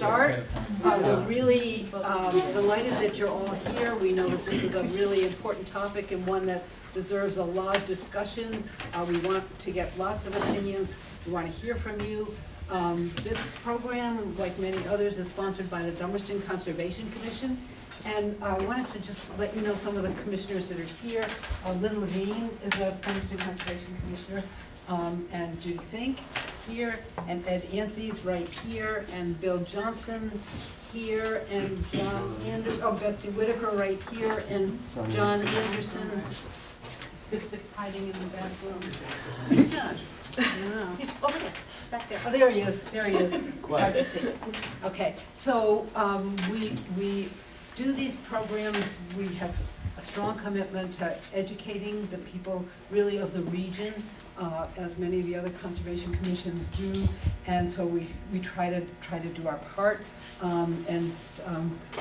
start. We're really delighted that you're all here. We know that this is a really important topic and one that deserves a lot of discussion. We want to get lots of opinions. We want to hear from you. This program, like many others, is sponsored by the Dummerston Conservation Commission. And I wanted to just let you know some of the commissioners that are here. Lynn Levine is a Dummerston Conservation Commissioner, and Judy Fink here, and Ed Anthony's right here, and Bill Johnson here, and John Anderson, Betsy Whitaker right here, and John Anderson hiding in the back room. Where's John? No. He's over there, back there. Oh, there he is. There he is. Hard to see. Okay, so we do these programs. We have a strong commitment to educating the people really of the region, as many of the other conservation commissions do, and so we try to do our part, and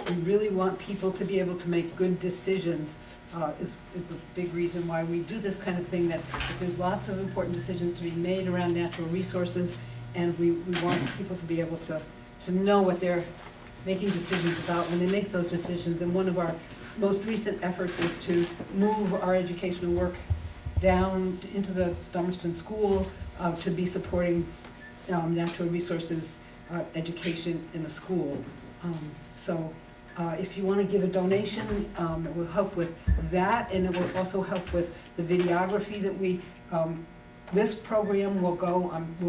we really want people to be able to make good decisions. Is the big reason why we do this kind of thing, that there's lots of important decisions to be made around natural resources, and we want people to be able to know what they're making decisions about when they make those decisions. And one of our most recent efforts is to move our educational work down into the Dummerston School to be supporting natural resources education in the school. If you want to give a donation, it will help with that, and it will also help with the videography that we, this program will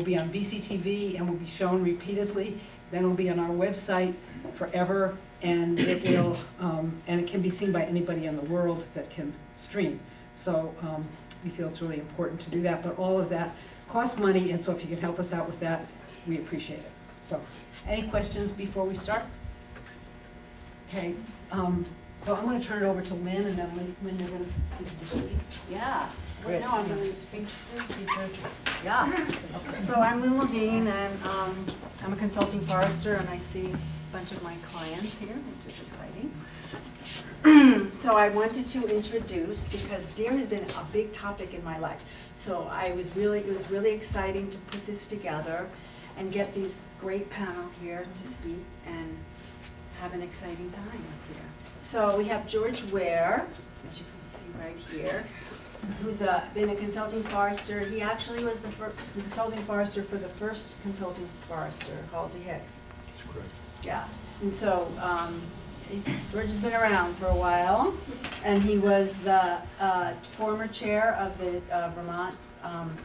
be on BCTV and will be shown repeatedly. Then it'll be on our website forever, and it will, and it can be seen by anybody in the world that can stream. So we feel it's really important to do that, but all of that costs money, and so if you can help us out with that, we appreciate it. So, any questions before we start? Okay, so I'm going to turn it over to Lynn, and then Lynn, you're going to speak. Yeah. Great. No, I'm going to speak First. Yeah. Okay. So I'm Lynn Levine, and I'm a consulting forester, and I see a bunch of my clients here, which is exciting. So I wanted to introduce, because deer has been a big topic in my life. So it was really exciting to put this together and get these great panel here to speak and have an exciting time up here. So we have George Ware, as you can see right here, who's been a consulting forester. He actually was the consulting forester for the first consulting forester, Halsey Hicks. That's correct. Yeah, and so George has been around for a while, and he was the former chair of the Vermont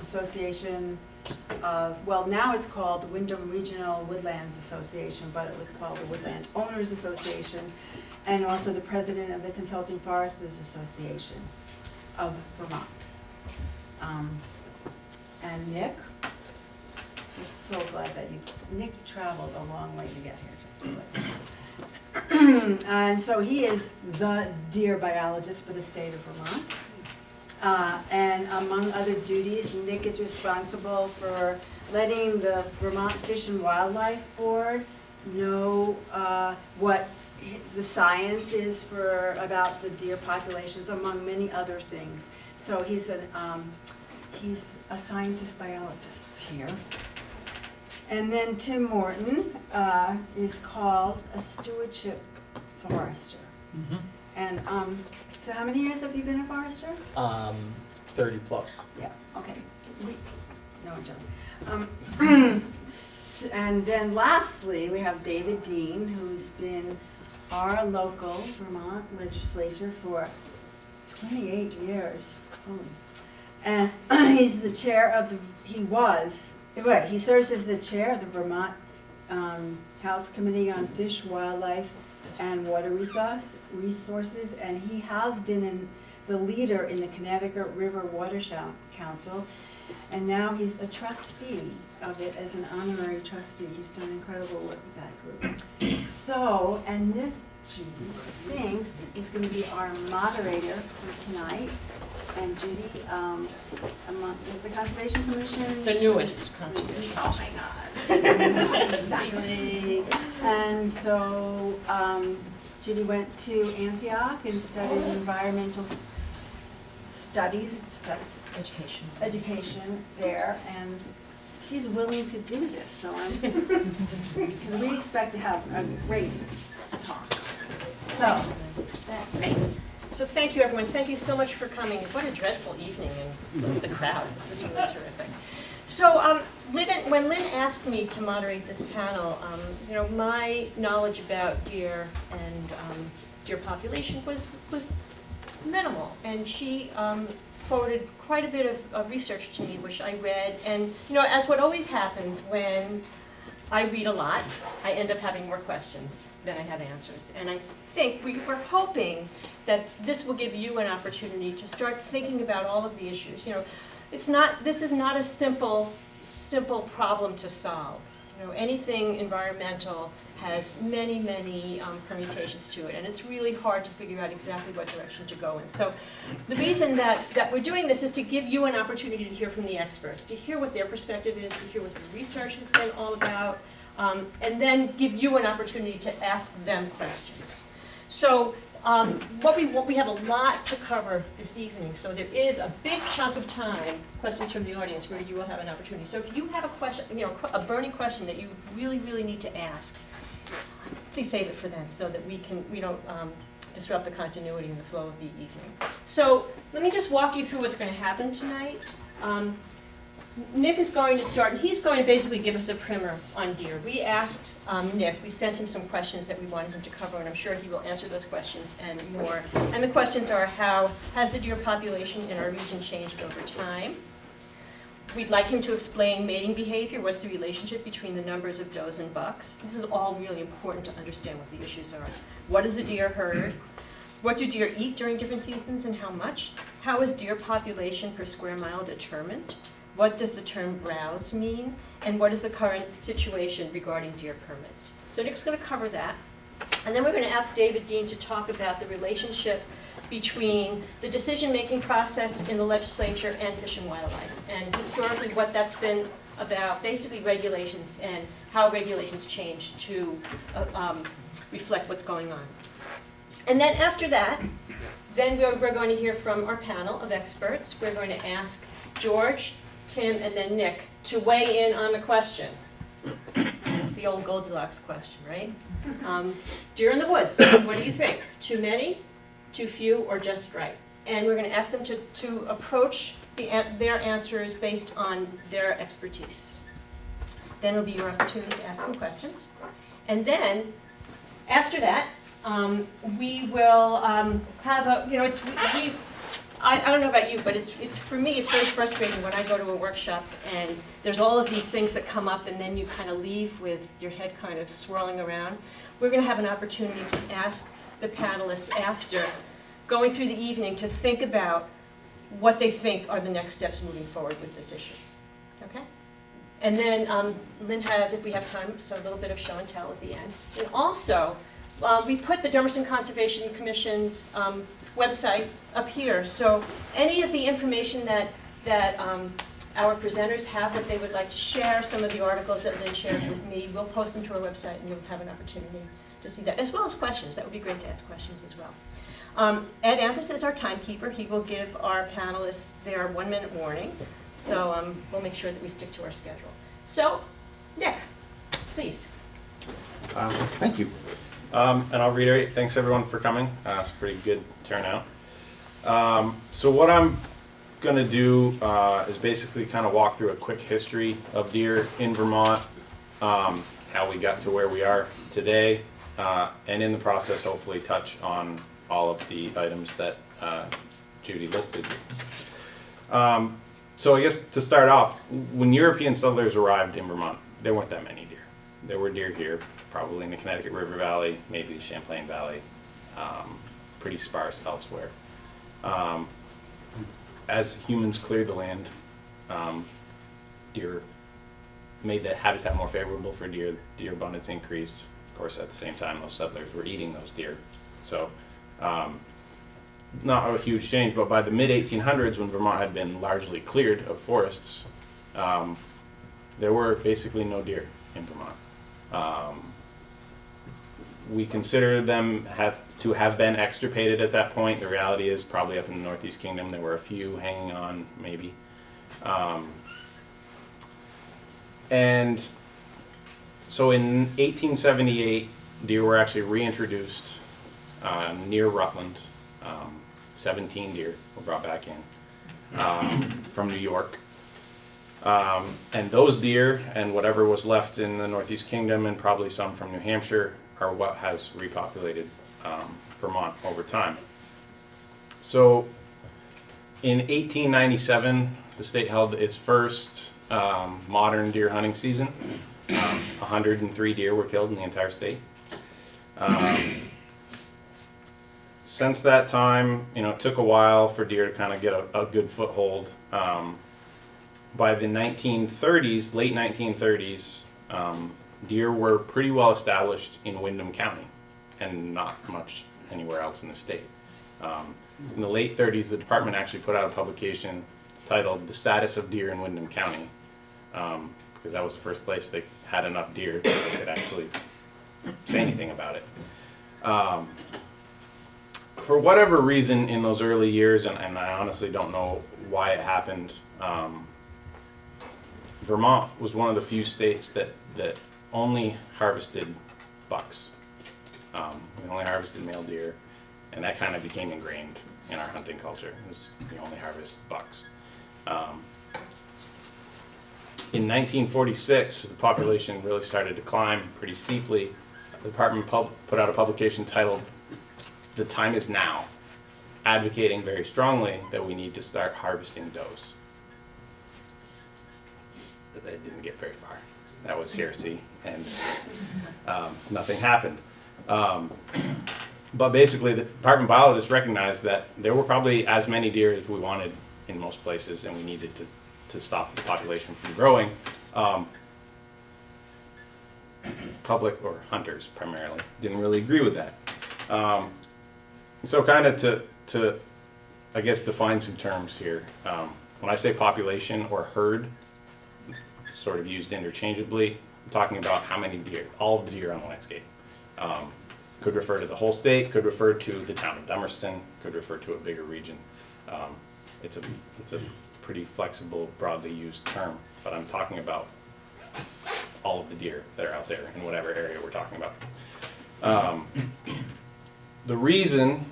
Association of, well, now it's called the Windham Regional Woodlands Association, but it was called the Woodland Owners Association, and also the president of the Consulting Foresters Association of Vermont. And Nick, we're so glad that Nick traveled a long way to get here, just to let you know. And so he is the deer biologist for the state of Vermont. And among other duties, Nick is responsible for letting the Vermont Fish and Wildlife Board know what the science is about the deer populations, among many other things. So he's a scientist biologist here. And then Tim Morton is called a stewardship forester. Mm-hmm. And so how many years have you been a forester? 30 plus. Yeah, okay. No, I'm joking. And then lastly, we have David Deen, who's been our local Vermont legislator for 28 years. And he's the chair of he serves as the chair of the Vermont House Committee on Fish, Wildlife, and Water Resources, and he has been the leader in the Connecticut River Watershed Council, and now he's a trustee of it as an honorary trustee. He's done incredible work with that group. So, and Nick, Judy, I think, is going to be our moderator for tonight. And Judy, is the Conservation Commission? The newest conservation. Oh my God. Exactly. And so Judy went to Antioch and studied environmental studies, Education. education there, and she's willing to do this, so I'm, because we expect to have a great talk. So, Great. So thank you, everyone. Thank you so much for coming. What a dreadful evening, and look at the crowd. This is really terrific. So when Lynn asked me to moderate this panel, my knowledge about deer and deer population was minimal, and she forwarded quite a bit of research to me, which I read. And as what always happens when I read a lot, I end up having more questions than I have answers. And I think we're hoping that this will give you an opportunity to start thinking about all of the issues. This is not a simple problem to solve. Anything environmental has many, many permutations to it, and it's really hard to figure out exactly what direction to go in. So the reason that we're doing this is to give you an opportunity to hear from the experts, to hear what their perspective is, to hear what the research has been all about, and then give you an opportunity to ask them questions. So we have a lot to cover this evening, so there is a big chunk of time, questions from the audience, where you will have an opportunity. So if you have a question, a burning question that you really, really need to ask, please save it for then, so that we don't disrupt the continuity and the flow of the evening. So let me just walk you through what's going to happen tonight. Nick is going to start, and he's going to basically give us a primer on deer. We asked Nick, we sent him some questions that we wanted him to cover, and I'm sure he will answer those questions and more. And the questions are, how has the deer population in our region changed over time? We'd like him to explain mating behavior. What's the relationship between the numbers of does and bucks? This is all really important to understand what the issues are. What is a deer herd? What do deer eat during different seasons and how much? How is deer population per square mile determined? What does the term browse mean? And what is the current situation regarding deer permits? So Nick's going to cover that. And then we're going to ask David Deen to talk about the relationship between the decision-making process in the legislature and Fish and Wildlife, and historically what that's been about, basically regulations and how regulations change to reflect what's going on. And then after that, then we're going to hear from our panel of experts. We're going to ask George, Tim, and then Nick to weigh in on the question. It's the old Goldilocks question, right? Deer in the woods, what do you think? Too many, too few, or just right? And we're going to ask them to approach their answers based on their expertise. Then it'll be your opportunity to ask some questions. And then, after that, we will have a, I don't know about you, but it's for me, it's very frustrating when I go to a workshop and there's all of these things that come up and then you kind of leave with your head kind of swirling around. We're going to have an opportunity to ask the panelists after going through the evening to think about what they think are the next steps moving forward with this issue. Okay? And then Lynn has, if we have time, so a little bit of show and tell at the end. And also, we put the Dummerston Conservation Commission's website up here. So any of the information that our presenters have that they would like to share, some of the articles that Lynn shared with me, we'll post them to our website and you'll have an opportunity to see that, as well as questions. That would be great to ask questions as well. Ed Anthus is our timekeeper. He will give our panelists their 1-minute warning. So we'll make sure that we stick to our schedule. So, Nick, please. Thank you. And I'll reiterate, thanks everyone for coming. It's a pretty good turnout. So what I'm going to do is basically kind of walk through a quick history of deer in Vermont, how we got to where we are today, and in the process hopefully touch on all of the items that Judy listed. So I guess to start off, when European settlers arrived in Vermont, there weren't that many deer. There were deer here, probably in the Connecticut River Valley, maybe the Champlain Valley, pretty sparse elsewhere. As humans cleared the land, deer made the habitat more favorable for deer. Deer abundance increased. Of course, at the same time, those settlers were eating those deer. So, not a huge change, but by the mid-1800s, when Vermont had been largely cleared of forests, there were basically no deer in Vermont. We consider them to have been extirpated at that point. The reality is probably up in the Northeast Kingdom there were a few hanging on, maybe. And so in 1878, deer were actually reintroduced near Rutland. 17 deer were brought back in from New York. And those deer and whatever was left in the Northeast Kingdom and probably some from New Hampshire are what has repopulated Vermont over time. So in 1897, the state held its first modern deer hunting season. 103 deer were killed in the entire state. Since that time, it took a while for deer to kind of get a good foothold. By the 1930s, late 1930s, deer were pretty well established in Windham County and not much anywhere else in the state. In the late 30s, the department actually put out a publication titled "The Status of Deer in Windham County," because that was the first place they had enough deer that they could actually say anything about it. For whatever reason in those early years, and I honestly don't know why it happened, Vermont was one of the few states that only harvested bucks. We only harvested male deer, and that kind of became ingrained in our hunting culture. It was, we only harvest bucks. In 1946, the population really started to climb pretty steeply. The department put out a publication titled "The Time Is Now," advocating very strongly that we need to start harvesting does. But they didn't get very far. That was heresy, and nothing happened. But basically, the department biologists recognized that there were probably as many deer as we wanted in most places, and we needed to stop the population from growing. Public, or hunters primarily, didn't really agree with that. So kind of to, I guess, define some terms here. When I say population or herd, sort of used interchangeably, I'm talking about how many deer, all of the deer on the landscape. Could refer to the whole state, could refer to the town of Dummerston, could refer to a bigger region. It's a pretty flexible, broadly used term, but I'm talking about all of the deer that are out there in whatever area we're talking about. The reason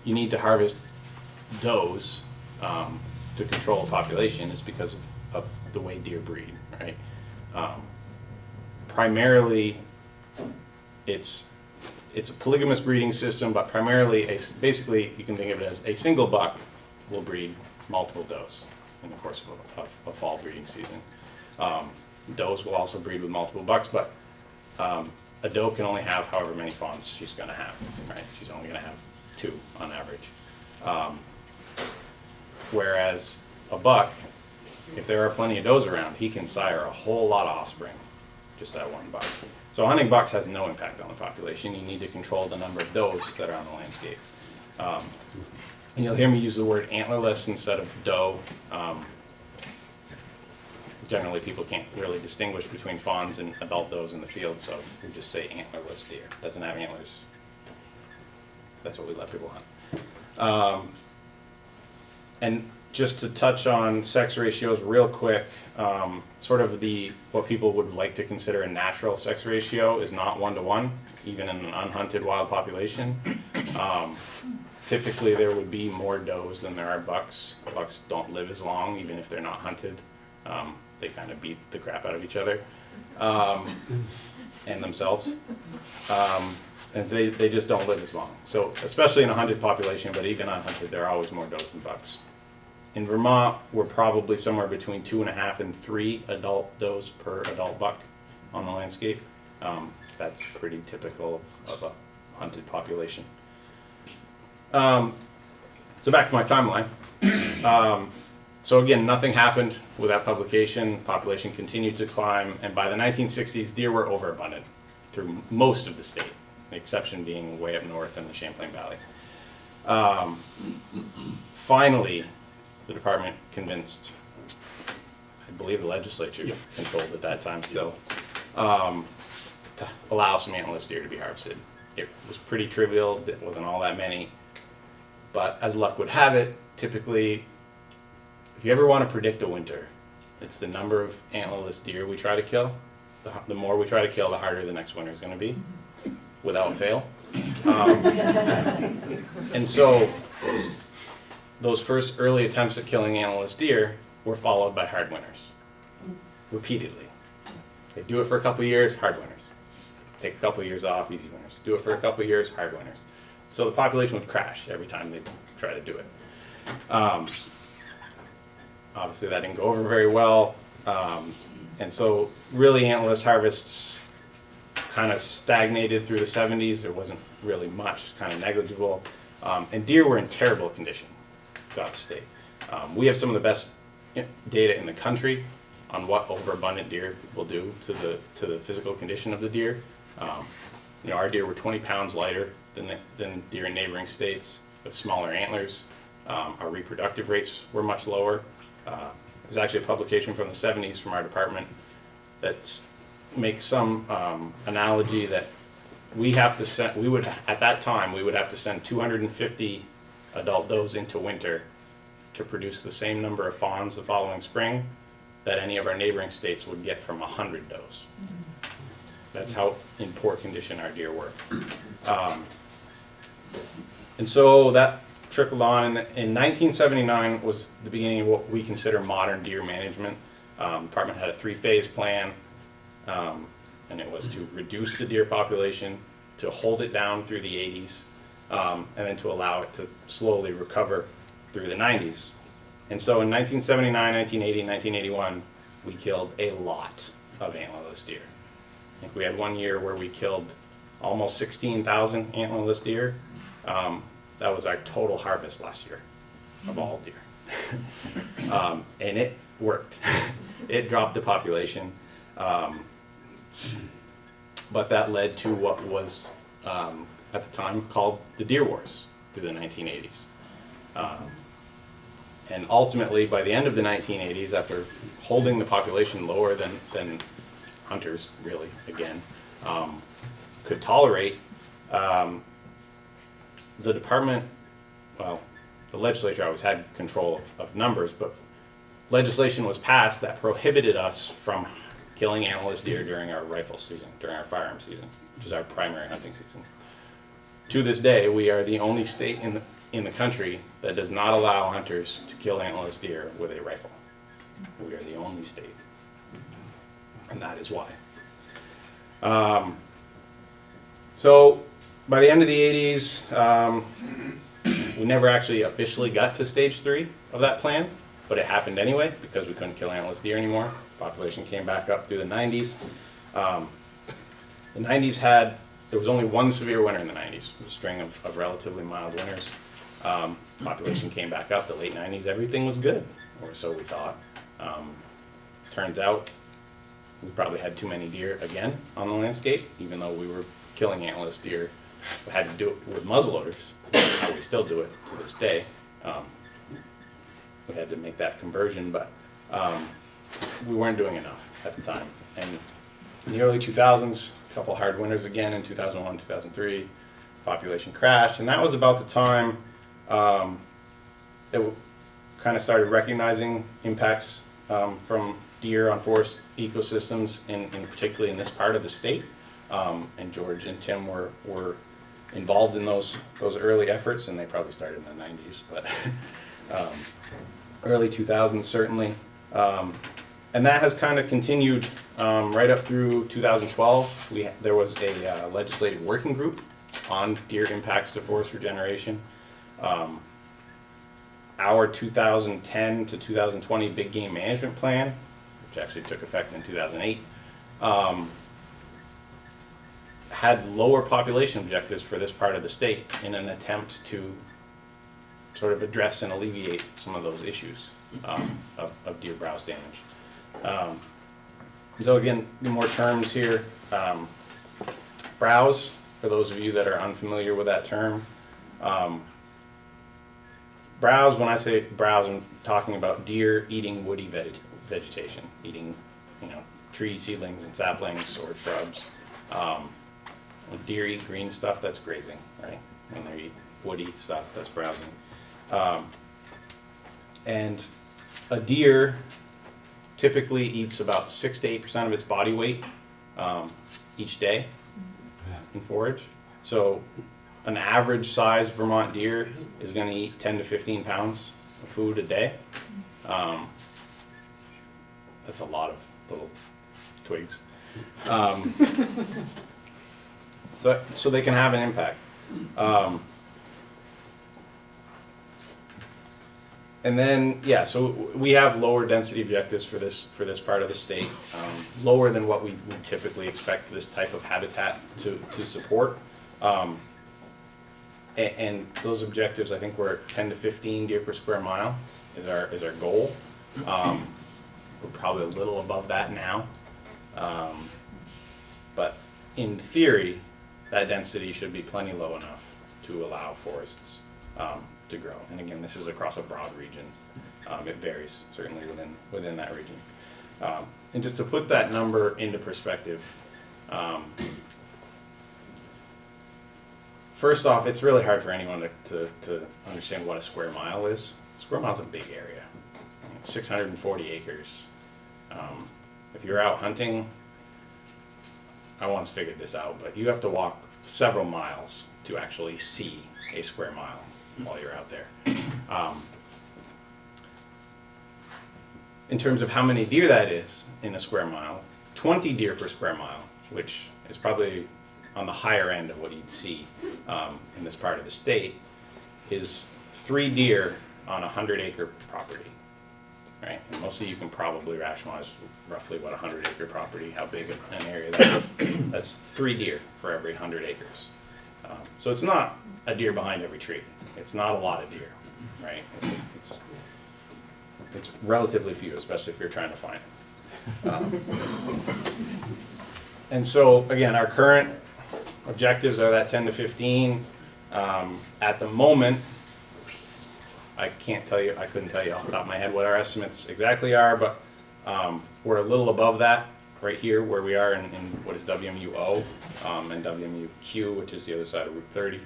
you need to harvest does to control the population is because of the way deer breed, right? Primarily, it's a polygamous breeding system, but primarily, basically, you can think of it as a single buck will breed multiple does in the course of a fall breeding season. Does will also breed with multiple bucks, but a doe can only have however many fawns she's going to have, right? She's only going to have 2 on average. Whereas a buck, if there are plenty of does around, he can sire a whole lot of offspring, just that one buck. So hunting bucks has no impact on the population. You need to control the number of does that are on the landscape. And you'll hear me use the word antlerless instead of doe. Generally, people can't really distinguish between fawns and adult does in the field, so we just say antlerless deer. Doesn't have antlers. That's what we let people hunt. And just to touch on sex ratios real quick, sort of what people would like to consider a natural sex ratio is not 1-to-1, even in an unhunted wild population. Typically, there would be more does than there are bucks. Bucks don't live as long, even if they're not hunted. They kind of beat the crap out of each other and themselves. And they just don't live as long. So especially in a hunted population, but even unhunted, there are always more does than bucks. In Vermont, we're probably somewhere between 2.5 and 3 adult does per adult buck on the landscape. That's pretty typical of a hunted population. So back to my timeline. So again, nothing happened with that publication. Population continued to climb, and by the 1960s, deer were overabundant through most of the state, the exception being way up north in the Champlain Valley. Finally, the department convinced, I believe the legislature controlled at that time still, to allow some antlerless deer to be harvested. It was pretty trivial, it wasn't all that many, but as luck would have it, typically, if you ever want to predict a winter, it's the number of antlerless deer we try to kill. The more we try to kill, the harder the next winter is going to be, without fail. And so those first early attempts at killing antlerless deer were followed by hard winters, repeatedly. They do it for a couple of years, hard winters. Take a couple of years off, easy winters. Do it for a couple of years, hard winters. So the population would crash every time they try to do it. Obviously that didn't go over very well. And so really antlerless harvests kind of stagnated through the 70s. There wasn't really much, kind of negligible. And deer were in terrible condition throughout the state. We have some of the best data in the country on what overabundant deer will do to the physical condition of the deer. Our deer were 20 pounds lighter than deer in neighboring states with smaller antlers. Our reproductive rates were much lower. There's actually a publication from the 70s from our department that makes some analogy that at that time we would have to send 250 adult does into winter to produce the same number of fawns the following spring that any of our neighboring states would get from 100 does. That's how in poor condition our deer were. And so that trickled on. In 1979 was the beginning of what we consider modern deer management. The department had a 3-phase plan, and it was to reduce the deer population, to hold it down through the 80s, and then to allow it to slowly recover through the 90s. And so in 1979, 1980, 1981, we killed a lot of antlerless deer. I think we had one year where we killed almost 16,000 antlerless deer. That was our total harvest last year of all deer. And it worked. It dropped the population. But that led to what was, at the time, called the Deer Wars through the 1980s. And ultimately, by the end of the 1980s, after holding the population lower than hunters, really, again, could tolerate, the department, the legislature always had control of numbers, but legislation was passed that prohibited us from killing antlerless deer during our rifle season, during our firearm season, which is our primary hunting season. To this day, we are the only state in the country that does not allow hunters to kill antlerless deer with a rifle. We are the only state, and that is why. So by the end of the 80s, we never actually officially got to stage 3 of that plan, but it happened anyway because we couldn't kill antlerless deer anymore. Population came back up through the 90s. The 90s there was only one severe winter in the 90s, a string of relatively mild winters. Population came back up. The late 90s, everything was good, or so we thought. Turns out we probably had too many deer again on the landscape, even though we were killing antlerless deer. We had to do it with muzzleloaders. That's how we still do it to this day. We had to make that conversion, but we weren't doing enough at the time. And in the early 2000s, a couple hard winters again in 2001, 2003, population crashed, and that was about the time that we kind of started recognizing impacts from deer on forest ecosystems, particularly in this part of the state. And George and Tim were involved in those early efforts, and they probably started in the 90s, but early 2000s certainly. And that has kind of continued right up through 2012. There was a legislative working group on deer impacts to forest regeneration. Our 2010 to 2020 big game management plan, which actually took effect in 2008, had lower population objectives for this part of the state in an attempt to sort of address and alleviate some of those issues of deer browse damage. So again, more terms here. Browse, for those of you that are unfamiliar with that term. Browse, when I say browse, I'm talking about deer eating woody vegetation, eating tree seedlings and saplings or shrubs. When deer eat green stuff, that's grazing, right? When they eat woody stuff, that's browsing. And a deer typically eats about 6 to 8% of its body weight each day in forage. So an average size Vermont deer is going to eat 10 to 15 pounds of food a day. That's a lot of little twigs. So they can have an impact. And then, yeah, so we have lower density objectives for this part of the state, lower than what we would typically expect this type of habitat to support. And those objectives, I think we're at 10 to 15 deer per square mile is our goal. We're probably a little above that now. But in theory, that density should be plenty low enough to allow forests to grow. And again, this is across a broad region. It varies certainly within that region. And just to put that number into perspective, first off, it's really hard for anyone to understand what a square mile is. A square mile is a big area. It's 640 acres. If you're out hunting, I once figured this out, but you have to walk several miles to actually see a square mile while you're out there. In terms of how many deer that is in a square mile, 20 deer per square mile, which is probably on the higher end of what you'd see in this part of the state, is 3 deer on a 100-acre property, right? And most of you can probably rationalize roughly what a 100-acre property, how big an area that is. That's 3 deer for every 100 acres. So it's not a deer behind every tree. It's not a lot of deer, right? It's relatively few, especially if you're trying to find it. And so, again, our current objectives are that 10 to 15. At the moment, I couldn't tell you off the top of my head what our estimates exactly are, but we're a little above that right here where we are in what is WMUO and WMUQ, which is the other side of Route 30.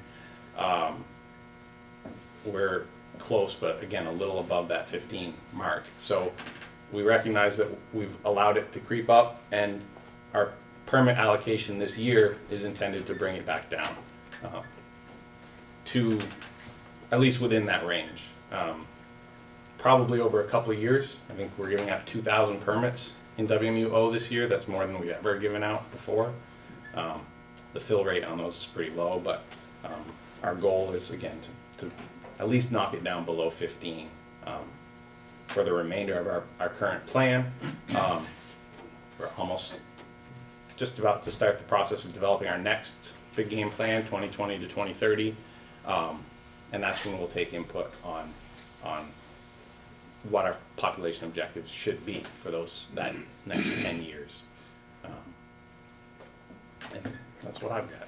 We're close, but again, a little above that 15 mark. So we recognize that we've allowed it to creep up, and our permit allocation this year is intended to bring it back down to at least within that range. Probably over a couple of years. I think we're giving out 2,000 permits in WMUO this year. That's more than we've ever given out before. The fill rate on those is pretty low, but our goal is, again, to at least knock it down below 15 for the remainder of our current plan. We're almost just about to start the process of developing our next big game plan, 2020 to 2030, and that's when we'll take input on what our population objectives should be for that next 10 years. And that's what I've got.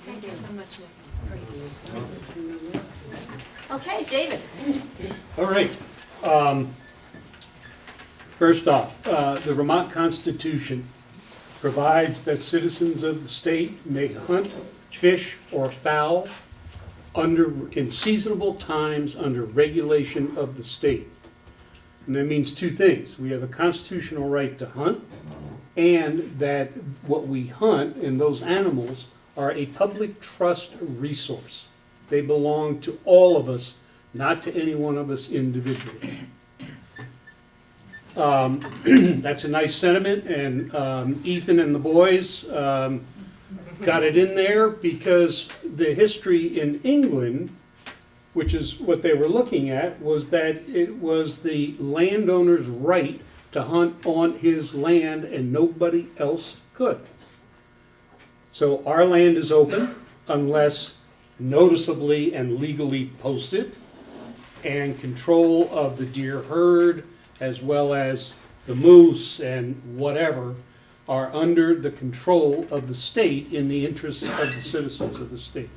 Thank you so much, Nick. Okay, David. All right. First off, the Vermont Constitution provides that citizens of the state may hunt, fish, or fowl in seasonable times under regulation of the state. And that means 2 things. We have a constitutional right to hunt, and that what we hunt and those animals are a public trust resource. They belong to all of us, not to any one of us individually. That's a nice sentiment, and Ethan and the boys got it in there because the history in England, which is what they were looking at, was that it was the landowner's right to hunt on his land and nobody else could. So our land is open unless noticeably and legally posted, and control of the deer herd as well as the moose and whatever are under the control of the state in the interest of the citizens of the state.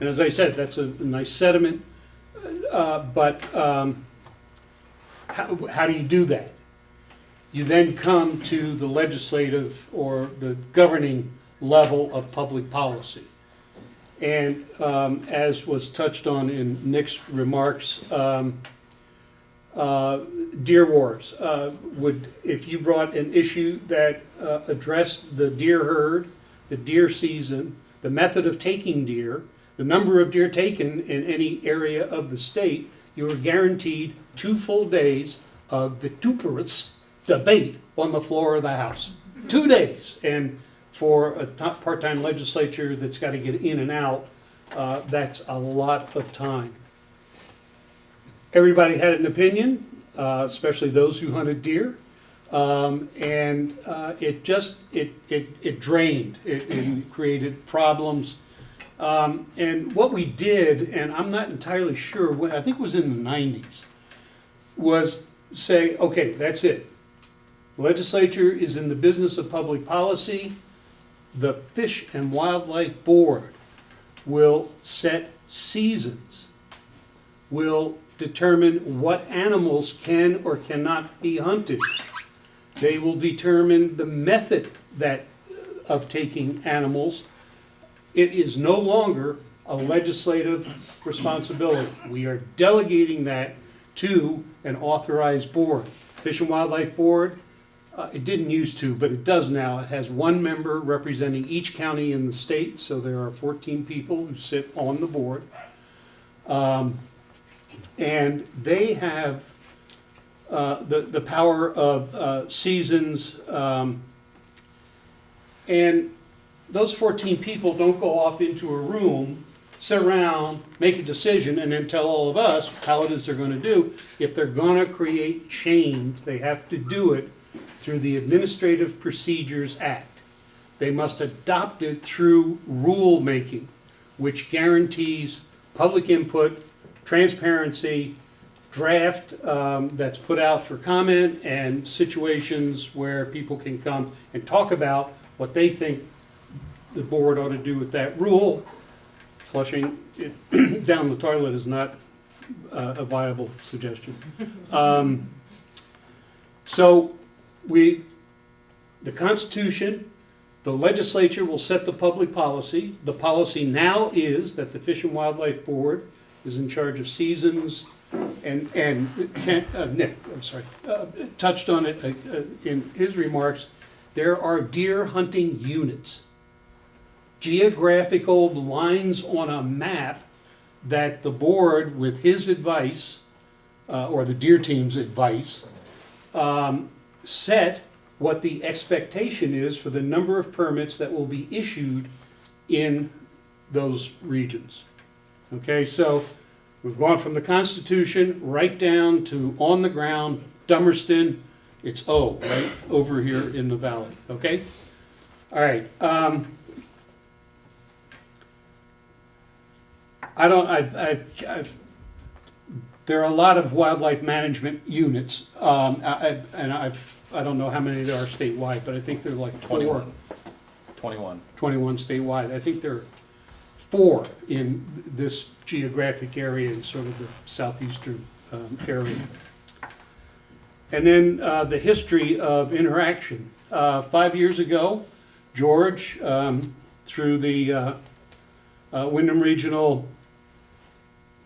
And as I said, that's a nice sentiment, but how do you do that? You then come to the legislative or the governing level of public policy. And as was touched on in Nick's remarks, Deer wars, if you brought an issue that addressed the deer herd, the deer season, the method of taking deer, the number of deer taken in any area of the state, you were guaranteed 2 full days of vituperous debate on the floor of the House. 2 days. And for a part-time legislature that's got to get in and out, that's a lot of time. Everybody had an opinion, especially those who hunted deer. And it drained, it created problems. And what we did, and I'm not entirely sure, I think it was in the 90s, was say, okay, that's it. Legislature is in the business of public policy. The Fish and Wildlife Board will set seasons, will determine what animals can or cannot be hunted. They will determine the method of taking animals. It is no longer a legislative responsibility. We are delegating that to an authorized board. Fish and Wildlife Board, it didn't used to, but it does now. It has 1 member representing each county in the state, so there are 14 people who sit on the board. And they have the power of seasons, and those 14 people don't go off into a room, sit around, make a decision, and then tell all of us how it is they're going to do. If they're going to create change, they have to do it through the Administrative Procedures Act. They must adopt it through rule making, which guarantees public input, transparency, draft that's put out for comment, and situations where people can come and talk about what they think the board ought to do with that rule. Flushing it down the toilet is not a viable suggestion. So the Constitution, the legislature will set the public policy. The policy now is that the Fish and Wildlife Board is in charge of seasons, and Nick, I'm sorry, touched on it in his remarks. There are deer hunting units, geographical lines on a map that the board, with his advice, or the deer team's advice, set what the expectation is for the number of permits that will be issued in those regions. Okay, so we've gone from the Constitution right down to on the ground, Dummerston, it's right over here in the valley, okay? All right, there are a lot of wildlife management units, I don't know how many there are statewide, but I think there are like 21 statewide. I think there are 4 in this geographic area, in sort of the southeastern area. And then the history of interaction. 5 years ago, George, through the Windham Regional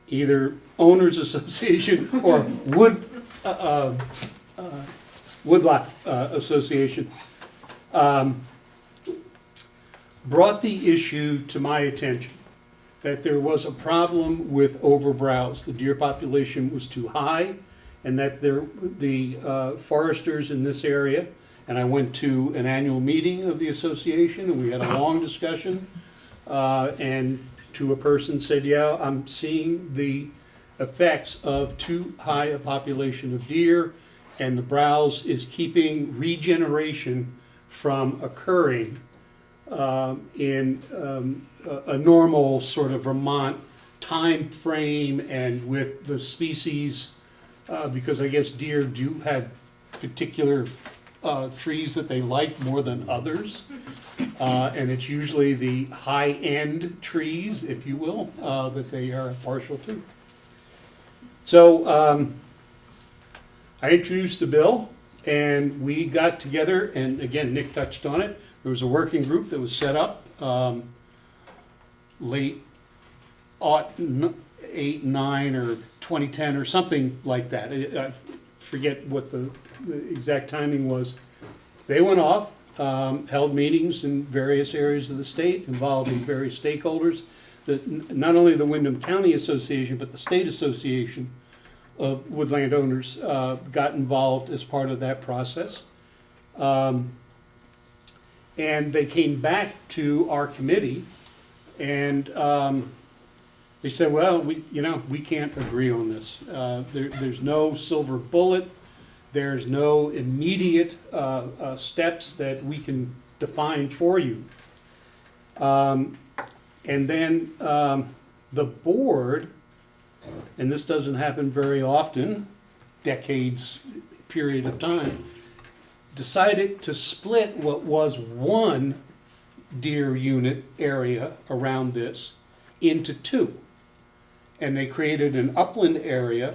either Owners Association or Woodlot Association, brought the issue to my attention that there was a problem with overbrowse. The deer population was too high, and that the foresters in this area, and I went to an annual meeting of the association, and we had a long discussion, and to a person said, yeah, I'm seeing the effects of too high a population of deer, and the browse is keeping regeneration from occurring in a normal sort of Vermont time frame, and with the species, because I guess deer do have particular trees that they like more than others, and it's usually the high-end trees, if you will, that they are partial to. So I introduced the bill, and we got together, and again, Nick touched on it. There was a working group that was set up late 2008, 9, or 2010, or something like that. I forget what the exact timing was. They went off, held meetings in various areas of the state, involving various stakeholders. Not only the Windham County Association, but the State Association of Woodland Owners got involved as part of that process. And they came back to our committee, and they said, well, we can't agree on this. There's no silver bullet. There's no immediate steps that we can define for you. And then the board, and this doesn't happen very often, decades period of time, decided to split what was one deer unit area around this into two. And they created an upland area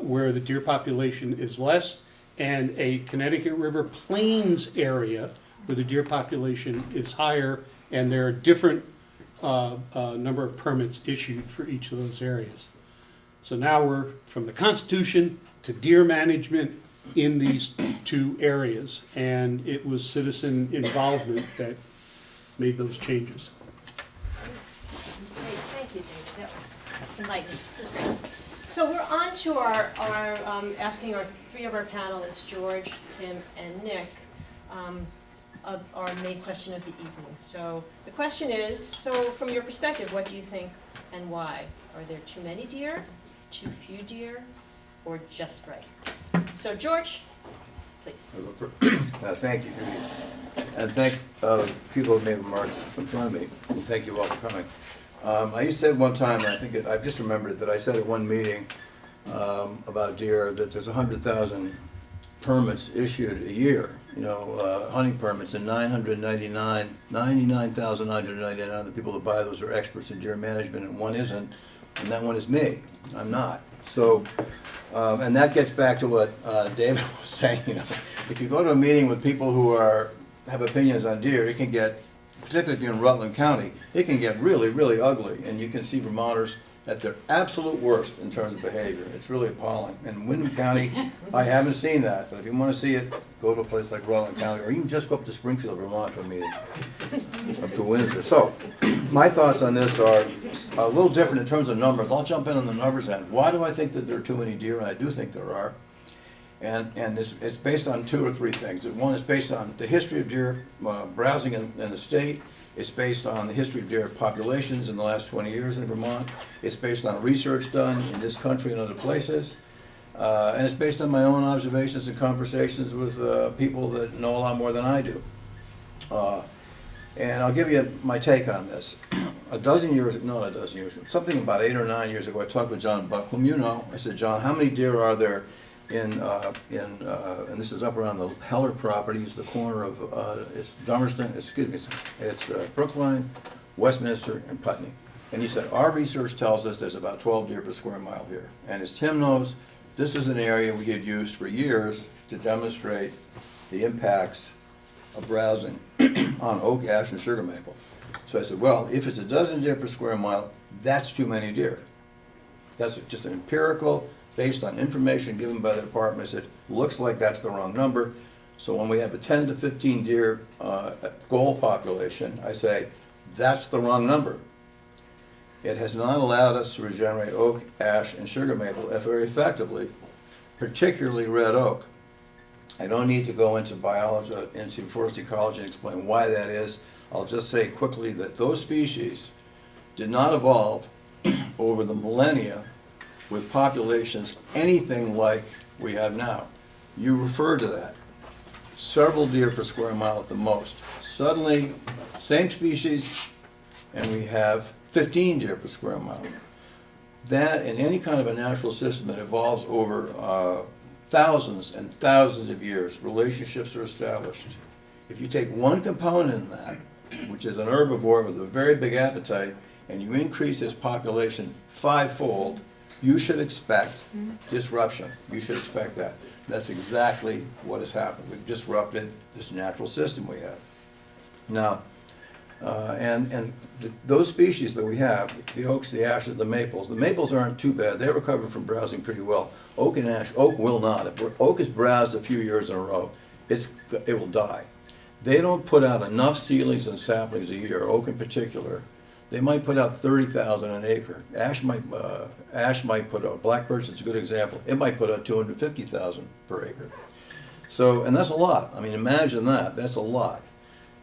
where the deer population is less, and a Connecticut River Plains area where the deer population is higher, and there are different number of permits issued for each of those areas. So now we're from the Constitution to deer management in these two areas, and it was citizen involvement that made those changes. Great, thank you, David, that was enlightening, this is great. So we're on to our asking our three of our panelists, George, Tim, and Nick, of our main question of the evening. So the question is, so from your perspective, what do you think and why? Are there too many deer, too few deer, or just right? So George, please. Thank you. And thank people who made remarks in front of me. And thank you all for coming. I used to say one time, and I think I just remembered that I said at one meeting about deer that there's 100,000 permits issued a year, hunting permits, and 99,999 of the people that buy those are experts in deer management, and one isn't, and that one is me. I'm not. So, and that gets back to what David was saying. If you go to a meeting with people who have opinions on deer, it can get, particularly if you're in Rutland County, it can get really, really ugly, and you can see Vermonters at their absolute worst in terms of behavior. It's really appalling. In Windham County, I haven't seen that, but if you want to see it, go to a place like Rutland County, or even just go up to Springfield, Vermont for a meeting, up to Windsor. So, my thoughts on this are a little different in terms of numbers. I'll jump in on the numbers end. Why do I think that there are too many deer? And I do think there are. And it's based on two or three things. One is based on the history of deer browsing in the state. It's based on the history of deer populations in the last 20 years in Vermont. It's based on research done in this country and other places. And it's based on my own observations and conversations with people that know a lot more than I do. And I'll give you my take on this. Something about 8 or 9 years ago, I talked with John Buck, whom you know. I said, John, how many deer are there and this is up around the Heller properties, the corner of, it's Brookline, Westminster, and Putney. And he said, our research tells us there's about 12 deer per square mile here. And as Tim knows, this is an area we had used for years to demonstrate the impacts of browsing on oak, ash, and sugar maple. So I said, well, if it's a dozen deer per square mile, that's too many deer. That's just an empirical, based on information given by the department. I said, looks like that's the wrong number. So when we have a 10 to 15 deer goal population, I say, that's the wrong number. It has not allowed us to regenerate oak, ash, and sugar maple very effectively, particularly red oak. I don't need to go into biology, into forest ecology and explain why that is. I'll just say quickly that those species did not evolve over the millennia with populations anything like we have now. You refer to that. Several deer per square mile at the most. Suddenly, same species, and we have 15 deer per square mile. That, in any kind of a natural system that evolves over thousands and thousands of years, relationships are established. If you take one component in that, which is an herbivore with a very big appetite, and you increase its population 5-fold, you should expect disruption. You should expect that. That's exactly what has happened. We've disrupted this natural system we have. Now, Those species that we have, the oaks, the ashes, the maples aren't too bad. They recover from browsing pretty well. Oak and ash, oak will not. If oak is browsed a few years in a row, it will die. They don't put out enough seedlings and saplings a year, oak in particular. They might put out 30,000 an acre. Ash might put out, black birch is a good example, it might put out 250,000 per acre. So, and that's a lot. I mean, imagine that, that's a lot.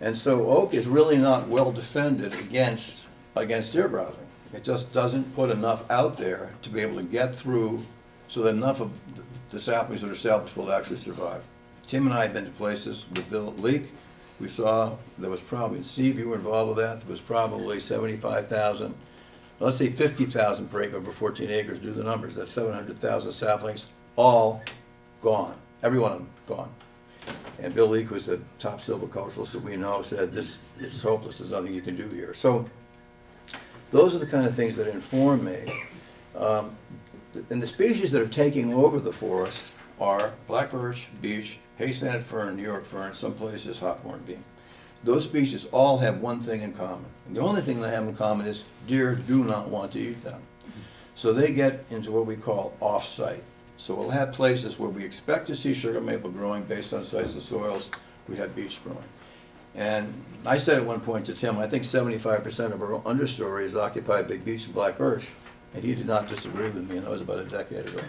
And so oak is really not well defended against deer browsing. It just doesn't put enough out there to be able to get through so that enough of the saplings that are established will actually survive. Tim and I have been to places with Bill Leak. We saw there was probably, Steve, you were involved with that, there was probably 75,000, let's say 50,000 per acre over 14 acres, do the numbers, that's 700,000 saplings, all gone, every one of them gone. And Bill Leak, who's the top silviculturalist that we know, said this is hopeless, there's nothing you can do here. So those are the kind of things that inform me. And the species that are taking over the forest are black birch, beech, hay-sanded fern, New York fern, some places hawthorn bean. Those species all have one thing in common. And the only thing they have in common is deer do not want to eat them. So they get into what we call off-site. So we'll have places where we expect to see sugar maple growing based on sites of soils, we have beech growing. And I said at one point to Tim, I think 75% of our understory is occupied by beech and black birch. And he did not disagree with me, and that was about a decade ago.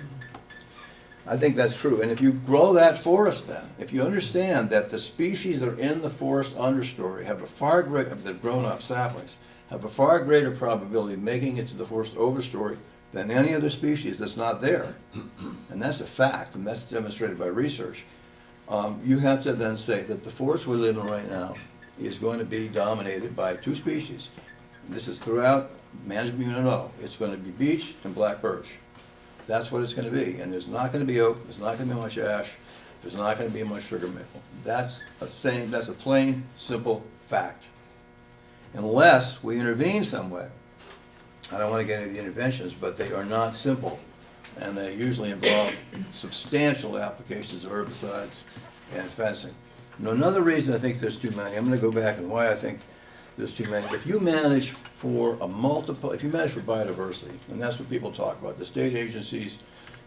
I think that's true. And if you grow that forest then, if you understand that the species that are in the forest understory have a far greater, the grown-up saplings, have a far greater probability of making it to the forest overstory than any other species that's not there, and that's a fact, and that's demonstrated by research, you have to then say that the forest we live in right now is going to be dominated by two species. This is throughout management unit O. It's going to be beech and black birch. That's what it's going to be, and there's not going to be oak, there's not going to be much ash, there's not going to be much sugar maple. That's a plain, simple fact. Unless we intervene some way. I don't want to get into the interventions, but they are not simple, and they usually involve substantial applications of herbicides and fencing. Now, another reason I think there's too many, I'm going to go back and why I think there's too many. If you manage for if you manage for biodiversity, and that's what people talk about, the state agencies,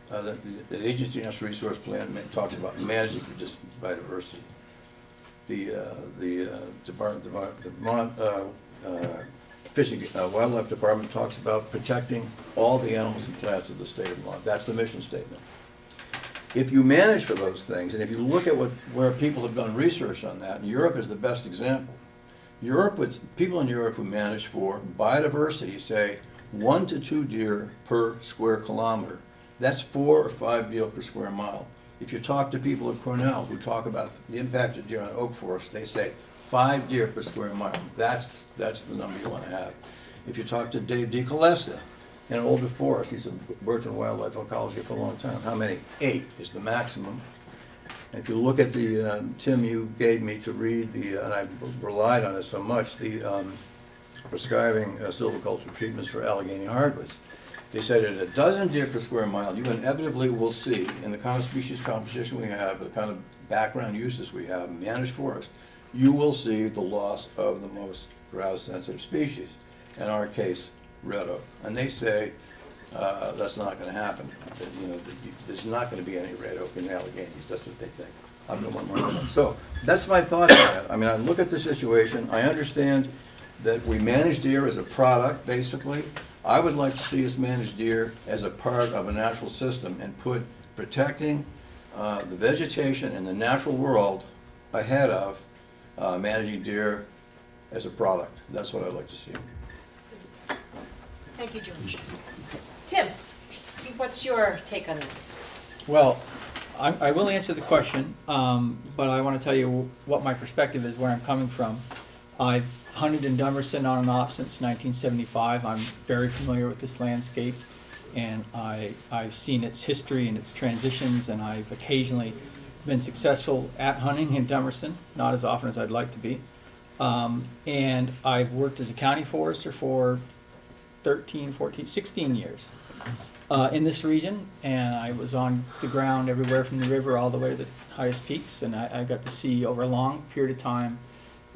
the Agency National Resource Plan talks about managing for just biodiversity. The Vermont Fishing Wildlife Department talks about protecting all the animals and plants of the state of Vermont. That's the mission statement. If you manage for those things, and if you look at where people have done research on that, and Europe is the best example. People in Europe who manage for biodiversity say 1 to 2 deer per square kilometer. That's 4 or 5 deer per square mile. If you talk to people at Cornell who talk about the impact of deer on oak forests, they say 5 deer per square mile. That's the number you want to have. If you talk to Dave DiColesta in an older forest, he's worked in wildlife ecology for a long time. How many? 8 is the maximum. And if you look at the, Tim, you gave me to read and I relied on it so much, the prescribing silviculture treatments for Allegheny hardwoods. They said at a dozen deer per square mile, you inevitably will see, in the kind of species composition we have, the kind of background uses we have, managed forest, you will see the loss of the most drought-sensitive species. In our case, red oak. And they say that's not going to happen. There's not going to be any red oak in the Alleghenies. That's what they think. I'm the one more. So that's my thoughts on that. I mean, I look at the situation. I understand that we manage deer as a product, basically. I would like to see us manage deer as a part of a natural system and put protecting the vegetation and the natural world ahead of managing deer as a product. That's what I'd like to see. Thank you, George. Tim, what's your take on this? Well, I will answer the question, but I want to tell you what my perspective is, where I'm coming from. I've hunted in Dummerston on and off since 1975. I'm very familiar with this landscape, and I've seen its history and its transitions, and I've occasionally been successful at hunting in Dummerston, not as often as I'd like to be. And I've worked as a county forester for 13, 14, 16 years in this region, and I was on the ground everywhere from the river all the way to the highest peaks, and I got to see over a long period of time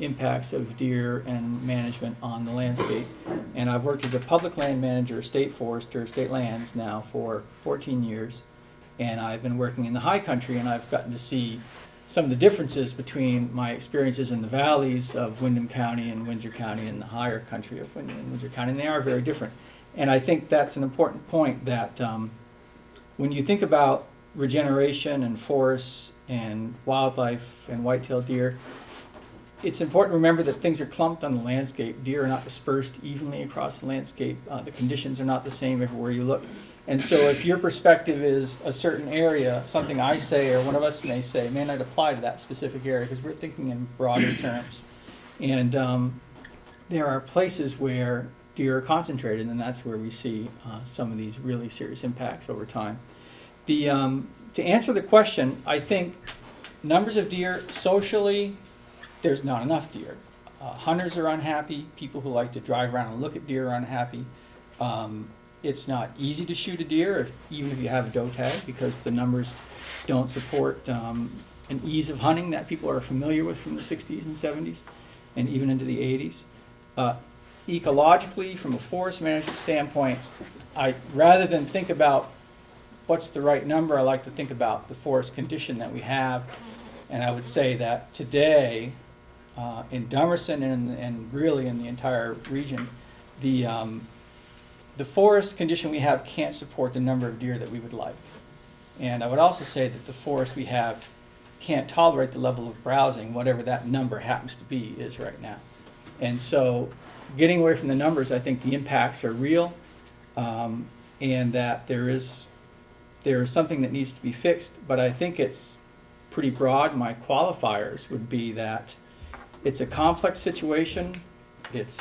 impacts of deer and management on the landscape. And I've worked as a public land manager, state forester, state lands now for 14 years. And I've been working in the high country, and I've gotten to see some of the differences between my experiences in the valleys of Windham County and Windsor County and the higher country of Windham and Windsor County, and they are very different. And I think that's an important point, that when you think about regeneration and forests and wildlife and white-tailed deer, it's important to remember that things are clumped on the landscape. Deer are not dispersed evenly across the landscape. The conditions are not the same everywhere you look. And so if your perspective is a certain area, something I say or one of us may say may not apply to that specific area, because we're thinking in broader terms. And there are places where deer are concentrated, and that's where we see some of these really serious impacts over time. To answer the question, I think numbers of deer socially, there's not enough deer. Hunters are unhappy. People who like to drive around and look at deer are unhappy. It's not easy to shoot a deer, even if you have a doe tag, because the numbers don't support an ease of hunting that people are familiar with from the 60s and 70s and even into the 80s. Ecologically, from a forest management standpoint, rather than think about what's the right number, I like to think about the forest condition that we have. And I would say that today, in Dummerson and really in the entire region, the forest condition we have can't support the number of deer that we would like. And I would also say that the forest we have can't tolerate the level of browsing, whatever that number happens to be is right now. And so getting away from the numbers, I think the impacts are real, and that there is something that needs to be fixed, but I think it's pretty broad. My qualifiers would be that it's a complex situation, it's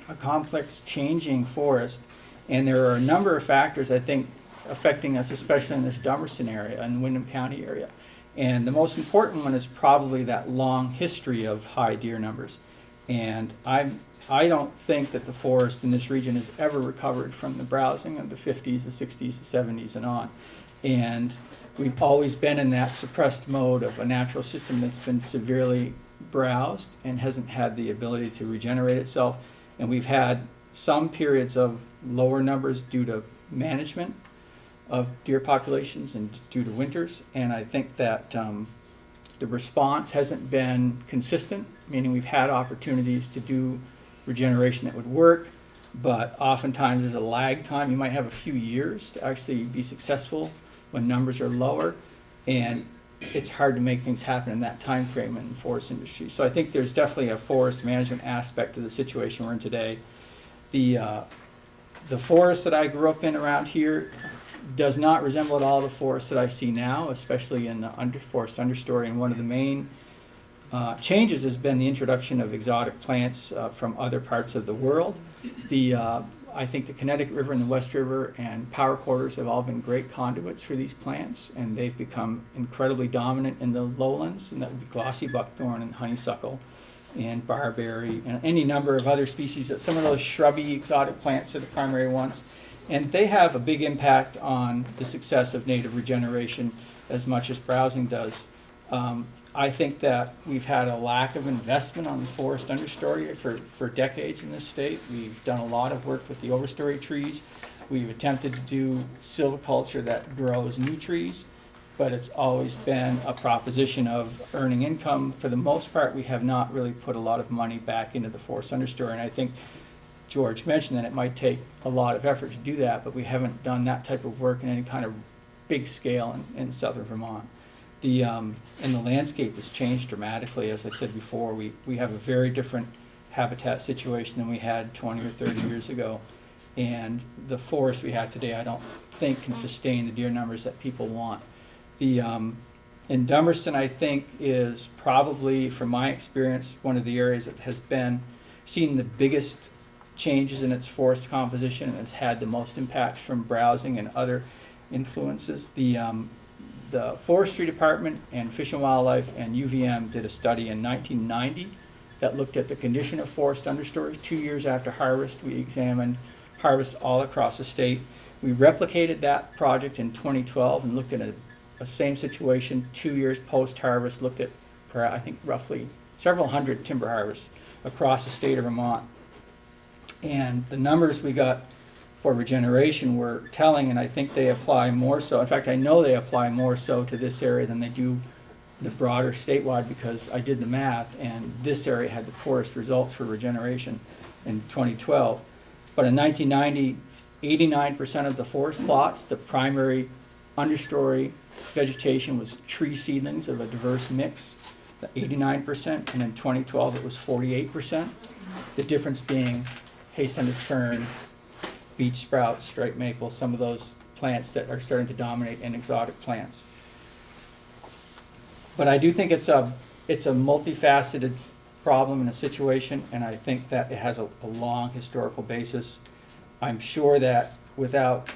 a complex changing forest, and there are a number of factors, I think, affecting us, especially in this Dummerson area and Windham County area. And the most important one is probably that long history of high deer numbers. And I don't think that the forest in this region has ever recovered from the browsing of the 50s, the 60s, the 70s, and on. And we've always been in that suppressed mode of a natural system that's been severely browsed and hasn't had the ability to regenerate itself. And we've had some periods of lower numbers due to management of deer populations and due to winters. And I think that the response hasn't been consistent, meaning we've had opportunities to do regeneration that would work, but oftentimes there's a lag time. You might have a few years to actually be successful when numbers are lower, and it's hard to make things happen in that time frame in the forest industry. So I think there's definitely a forest management aspect to the situation we're in today. The forest that I grew up in around here does not resemble at all the forest that I see now, especially in the forest understory. And one of the main changes has been the introduction of exotic plants from other parts of the world. I think the Connecticut River and the West River and power quarters have all been great conduits for these plants, and they've become incredibly dominant in the lowlands, and that would be glossy buckthorn and honeysuckle and barberry and any number of other species. Some of those shrubby exotic plants are the primary ones, and they have a big impact on the success of native regeneration as much as browsing does. I think that we've had a lack of investment on the forest understory for decades in this state. We've done a lot of work with the overstory trees. We've attempted to do silviculture that grows new trees, but it's always been a proposition of earning income. For the most part, we have not really put a lot of money back into the forest understory, and I think George mentioned that it might take a lot of effort to do that, but we haven't done that type of work in any kind of big scale in southern Vermont. And the landscape has changed dramatically. As I said before, we have a very different habitat situation than we had 20 or 30 years ago. And the forest we have today, I don't think can sustain the deer numbers that people want. In Dummerson, I think, is probably, from my experience, one of the areas that has been seen the biggest changes in its forest composition and has had the most impacts from browsing and other influences. The Forestry Department and Fish and Wildlife and UVM did a study in 1990 that looked at the condition of forest understory. 2 years after harvest, we examined harvest all across the state. We replicated that project in 2012 and looked at a same situation 2 years post-harvest, looked at, I think, roughly several hundred timber harvests across the state of Vermont. And the numbers we got for regeneration were telling, and I think they apply more so. In fact, I know they apply more so to this area than they do the broader statewide, because I did the math, and this area had the poorest results for regeneration in 2012. But in 1990, 89% of the forest plots, the primary understory vegetation was tree seedlings of a diverse mix, 89%, and in 2012 it was 48%. The difference being hay-scented fern, beech sprouts, striped maple, some of those plants that are starting to dominate, and exotic plants. But I do think it's a multifaceted problem in a situation, and I think that it has a long historical basis. I'm sure that without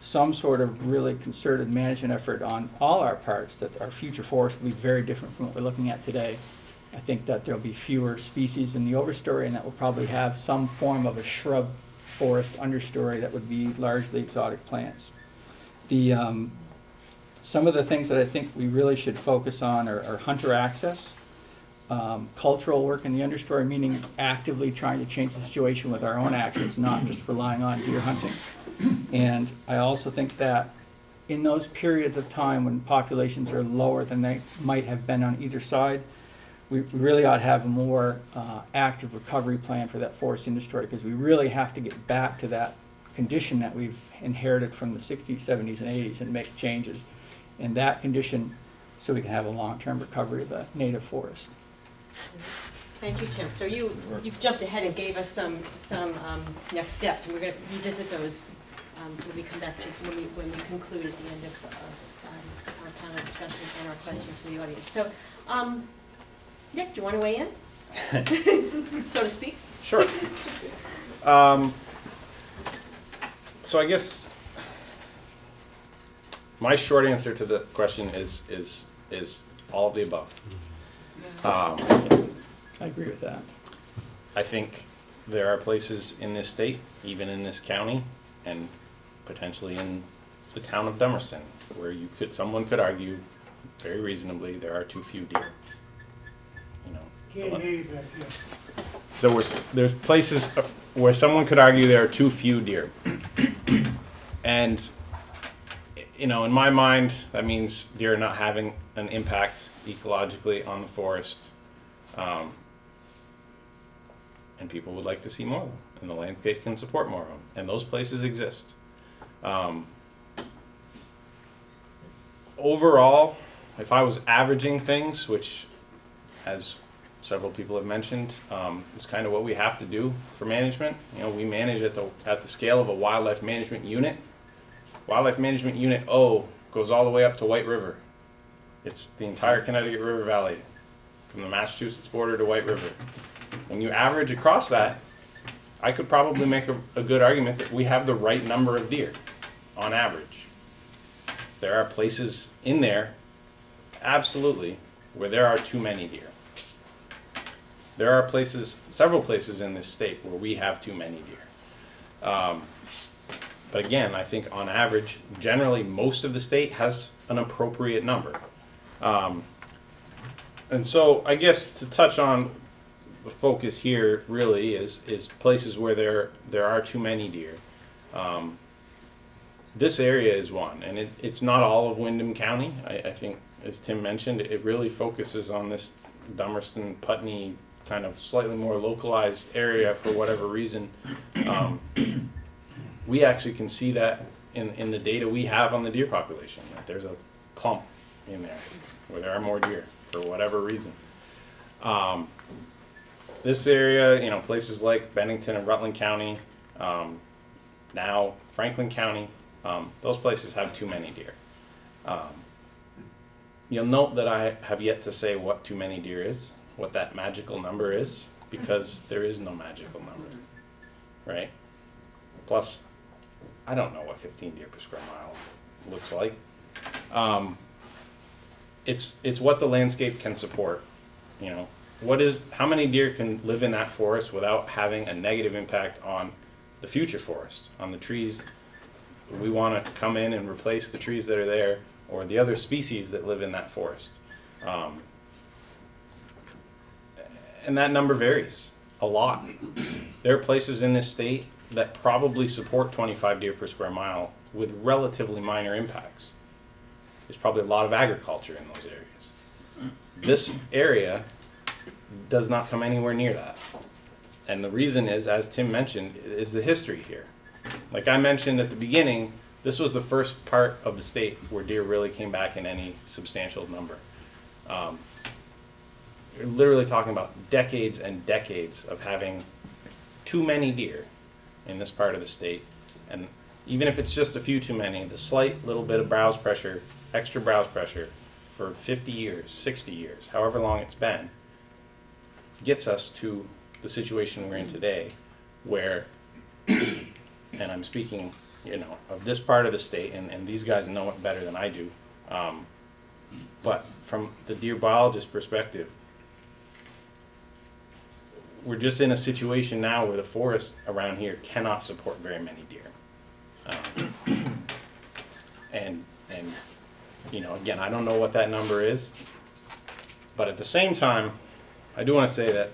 some sort of really concerted management effort on all our parts, that our future forest will be very different from what we're looking at today. I think that there'll be fewer species in the overstory, and that will probably have some form of a shrub forest understory that would be largely exotic plants. Some of the things that I think we really should focus on are hunter access, cultural work in the understory, meaning actively trying to change the situation with our own actions, not just relying on deer hunting. And I also think that in those periods of time when populations are lower than they might have been on either side, we really ought to have a more active recovery plan for that forest industry, because we really have to get back to that condition that we've inherited from the 60s, 70s, and 80s and make changes in that condition so we can have a long-term recovery of the native forest. Thank you, Tim. So you jumped ahead and gave us some next steps, and we're going to revisit those when we come back to when we conclude at the end of our panel discussion and our questions from the audience. So, Nick, do you want to weigh in, so to speak? Sure. So I guess my short answer to the question is all of the above. I agree with that. I think there are places in this state, even in this county, and potentially in the town of Dummerston, where someone could argue very reasonably there are too few deer. Can't hear you back here. So there's places where someone could argue there are too few deer. And, in my mind, that means deer are not having an impact ecologically on the forest. And people would like to see more of them, and the landscape can support more of them, and those places exist. Overall, if I was averaging things, which, as several people have mentioned, is kind of what we have to do for management. We manage at the scale of a wildlife management unit. Wildlife management unit O goes all the way up to White River. It's the entire Connecticut River Valley, from the Massachusetts border to White River. When you average across that, I could probably make a good argument that we have the right number of deer on average. There are places in there, absolutely, where there are too many deer. There are several places in this state where we have too many deer. But again, I think on average, generally most of the state has an appropriate number. And so I guess to touch on the focus here really is places where there are too many deer. This area is one, and it's not all of Windham County. I think, as Tim mentioned, it really focuses on this Dummerston, Putney, kind of slightly more localized area for whatever reason. We actually can see that in the data we have on the deer population, that there's a clump in there where there are more deer for whatever reason. This area, places like Bennington and Rutland County, now Franklin County, those places have too many deer. You'll note that I have yet to say what too many deer is, what that magical number is, because there is no magical number, right? Plus, I don't know what 15 deer per square mile looks like. It's what the landscape can support, how many deer can live in that forest without having a negative impact on the future forest, on the trees. We want to come in and replace the trees that are there, or the other species that live in that forest. And that number varies a lot. There are places in this state that probably support 25 deer per square mile with relatively minor impacts. There's probably a lot of agriculture in those areas. This area does not come anywhere near that. And the reason is, as Tim mentioned, is the history here. Like I mentioned at the beginning, this was the first part of the state where deer really came back in any substantial number. You're literally talking about decades and decades of having too many deer in this part of the state. And even if it's just a few too many, the slight little bit of browse pressure, extra browse pressure for 50 years, 60 years, however long it's been, gets us to the situation we're in today where, and I'm speaking, of this part of the state, and these guys know it better than I do, but from the deer biologist perspective, we're just in a situation now where the forest around here cannot support very many deer. And again, I don't know what that number is, but at the same time, I do want to say that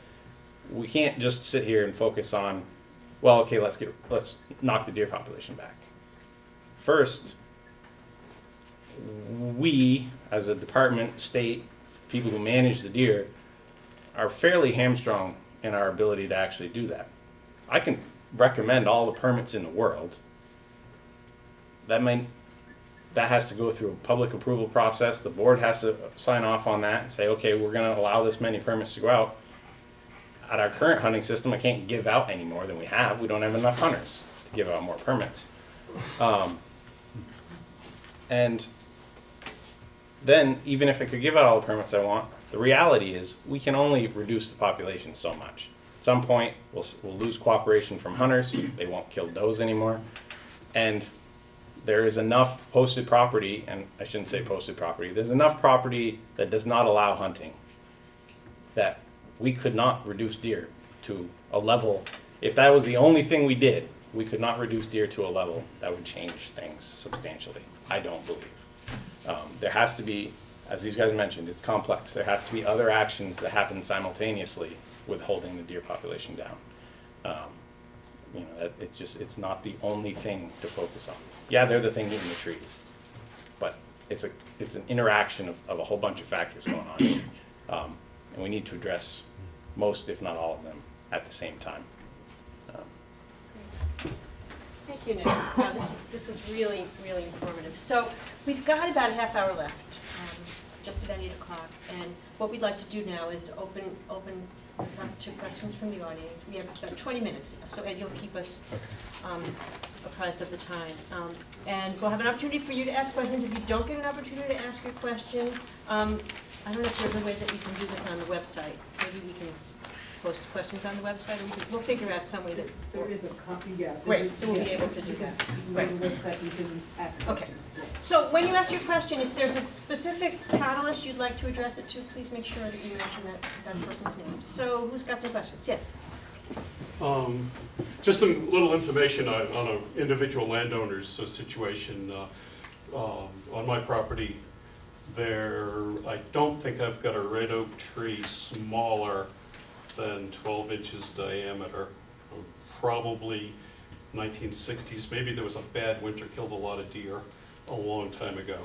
we can't just sit here and focus on, well, okay, let's knock the deer population back. First, we, as a department, state, the people who manage the deer, are fairly hamstrung in our ability to actually do that. I can recommend all the permits in the world. That has to go through a public approval process. The board has to sign off on that and say, okay, we're going to allow this many permits to go out. At our current hunting system, I can't give out any more than we have. We don't have enough hunters to give out more permits. And then, even if I could give out all the permits I want, the reality is we can only reduce the population so much. At some point, we'll lose cooperation from hunters. They won't kill does anymore. And there is enough posted property, and I shouldn't say posted property, there's enough property that does not allow hunting that we could not reduce deer to a level. If that was the only thing we did, we could not reduce deer to a level that would change things substantially. I don't believe. There has to be, as these guys mentioned, it's complex. There has to be other actions that happen simultaneously with holding the deer population down. It's not the only thing to focus on. Yeah, they're the thing eating the trees, but it's an interaction of a whole bunch of factors going on here. And we need to address most, if not all of them, at the same time. Thank you, Nick. This was really, really informative. So we've got about a half hour left. It's just about 8 o'clock. And what we'd like to do now is open this up to questions from the audience. We have about 20 minutes, so Ed, you'll keep us apprised of the time. And we'll have an opportunity for you to ask questions. If you don't get an opportunity to ask your question, I don't know if there's a way that we can do this on the website. Maybe we can post questions on the website, or we'll figure out some way that. There is a copy, yeah. Right, so we'll be able to do that. You can go to the website, you can ask Okay. questions. So when you ask your question, if there's a specific panelist you'd like to address it to, please make sure that you mention that person's name. So who's got some questions? Yes? Just some little information on an individual landowner's situation. On my property, I don't think I've got a red oak tree smaller than 12 inches diameter. Probably 1960s, maybe there was a bad winter, killed a lot of deer a long time ago,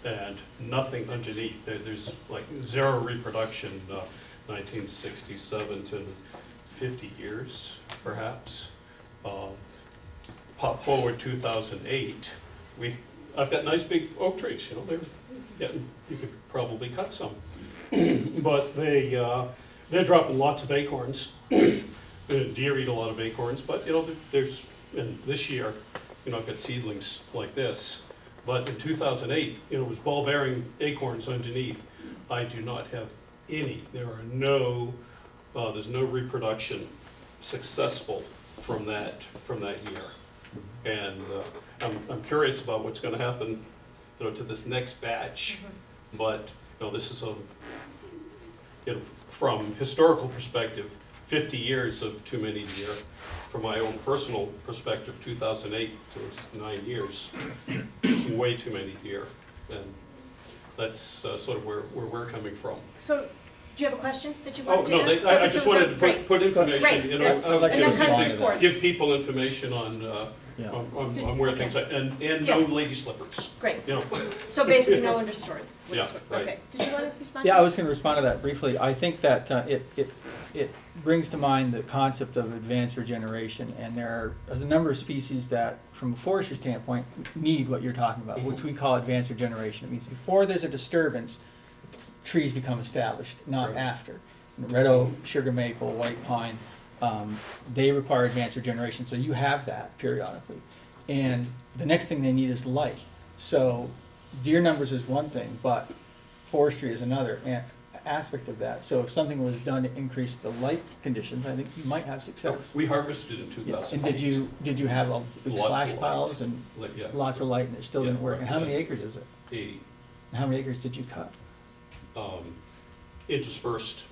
and nothing underneath. There's like zero reproduction, 1967 to 50 years, perhaps. Pop forward 2008, I've got nice big oak trees, you could probably cut some. But they're dropping lots of acorns. Deer eat a lot of acorns, but and this year, I've got seedlings like this. But in 2008, it was ball-bearing acorns underneath. I do not have any. There's no reproduction successful from that year. And I'm curious about what's going to happen, to this next batch. But this is from historical perspective, 50 years of too many deer. From my own personal perspective, 2008 to 9 years, way too many deer. And that's sort of where we're coming from. So Do you have a question that you Oh, wanted no, to ask? I just wanted to Great. put information, Great. you know, That's- I'd like and to that kind of respond to supports. give people information on, Yeah. on where things are, and no Yeah. lady slippers, Great. you know. So basically, no understory. Yeah, right. Okay. Did you want to respond? Yeah, to I was gonna respond to that briefly. I think that it brings to mind the concept of advanced regeneration, and there's a number of species that, from a forestry standpoint, need what you're talking about, which we call advanced regeneration. It means before there's a disturbance, trees become established, not Right. after. Red oak, sugar maple, white pine, they require advanced regeneration, so you have that periodically. And the next thing they need is light. So deer numbers is one thing, but forestry is another aspect of that. So if something was done to increase the light conditions, I think you might have success. We harvested in Yeah. 2008. And did you have a big Lots of slash light. piles and Yeah, lots of light and it still Yeah, didn't work? right, And how many yeah. acres is it? 80. And how many acres did you cut? Interspersed,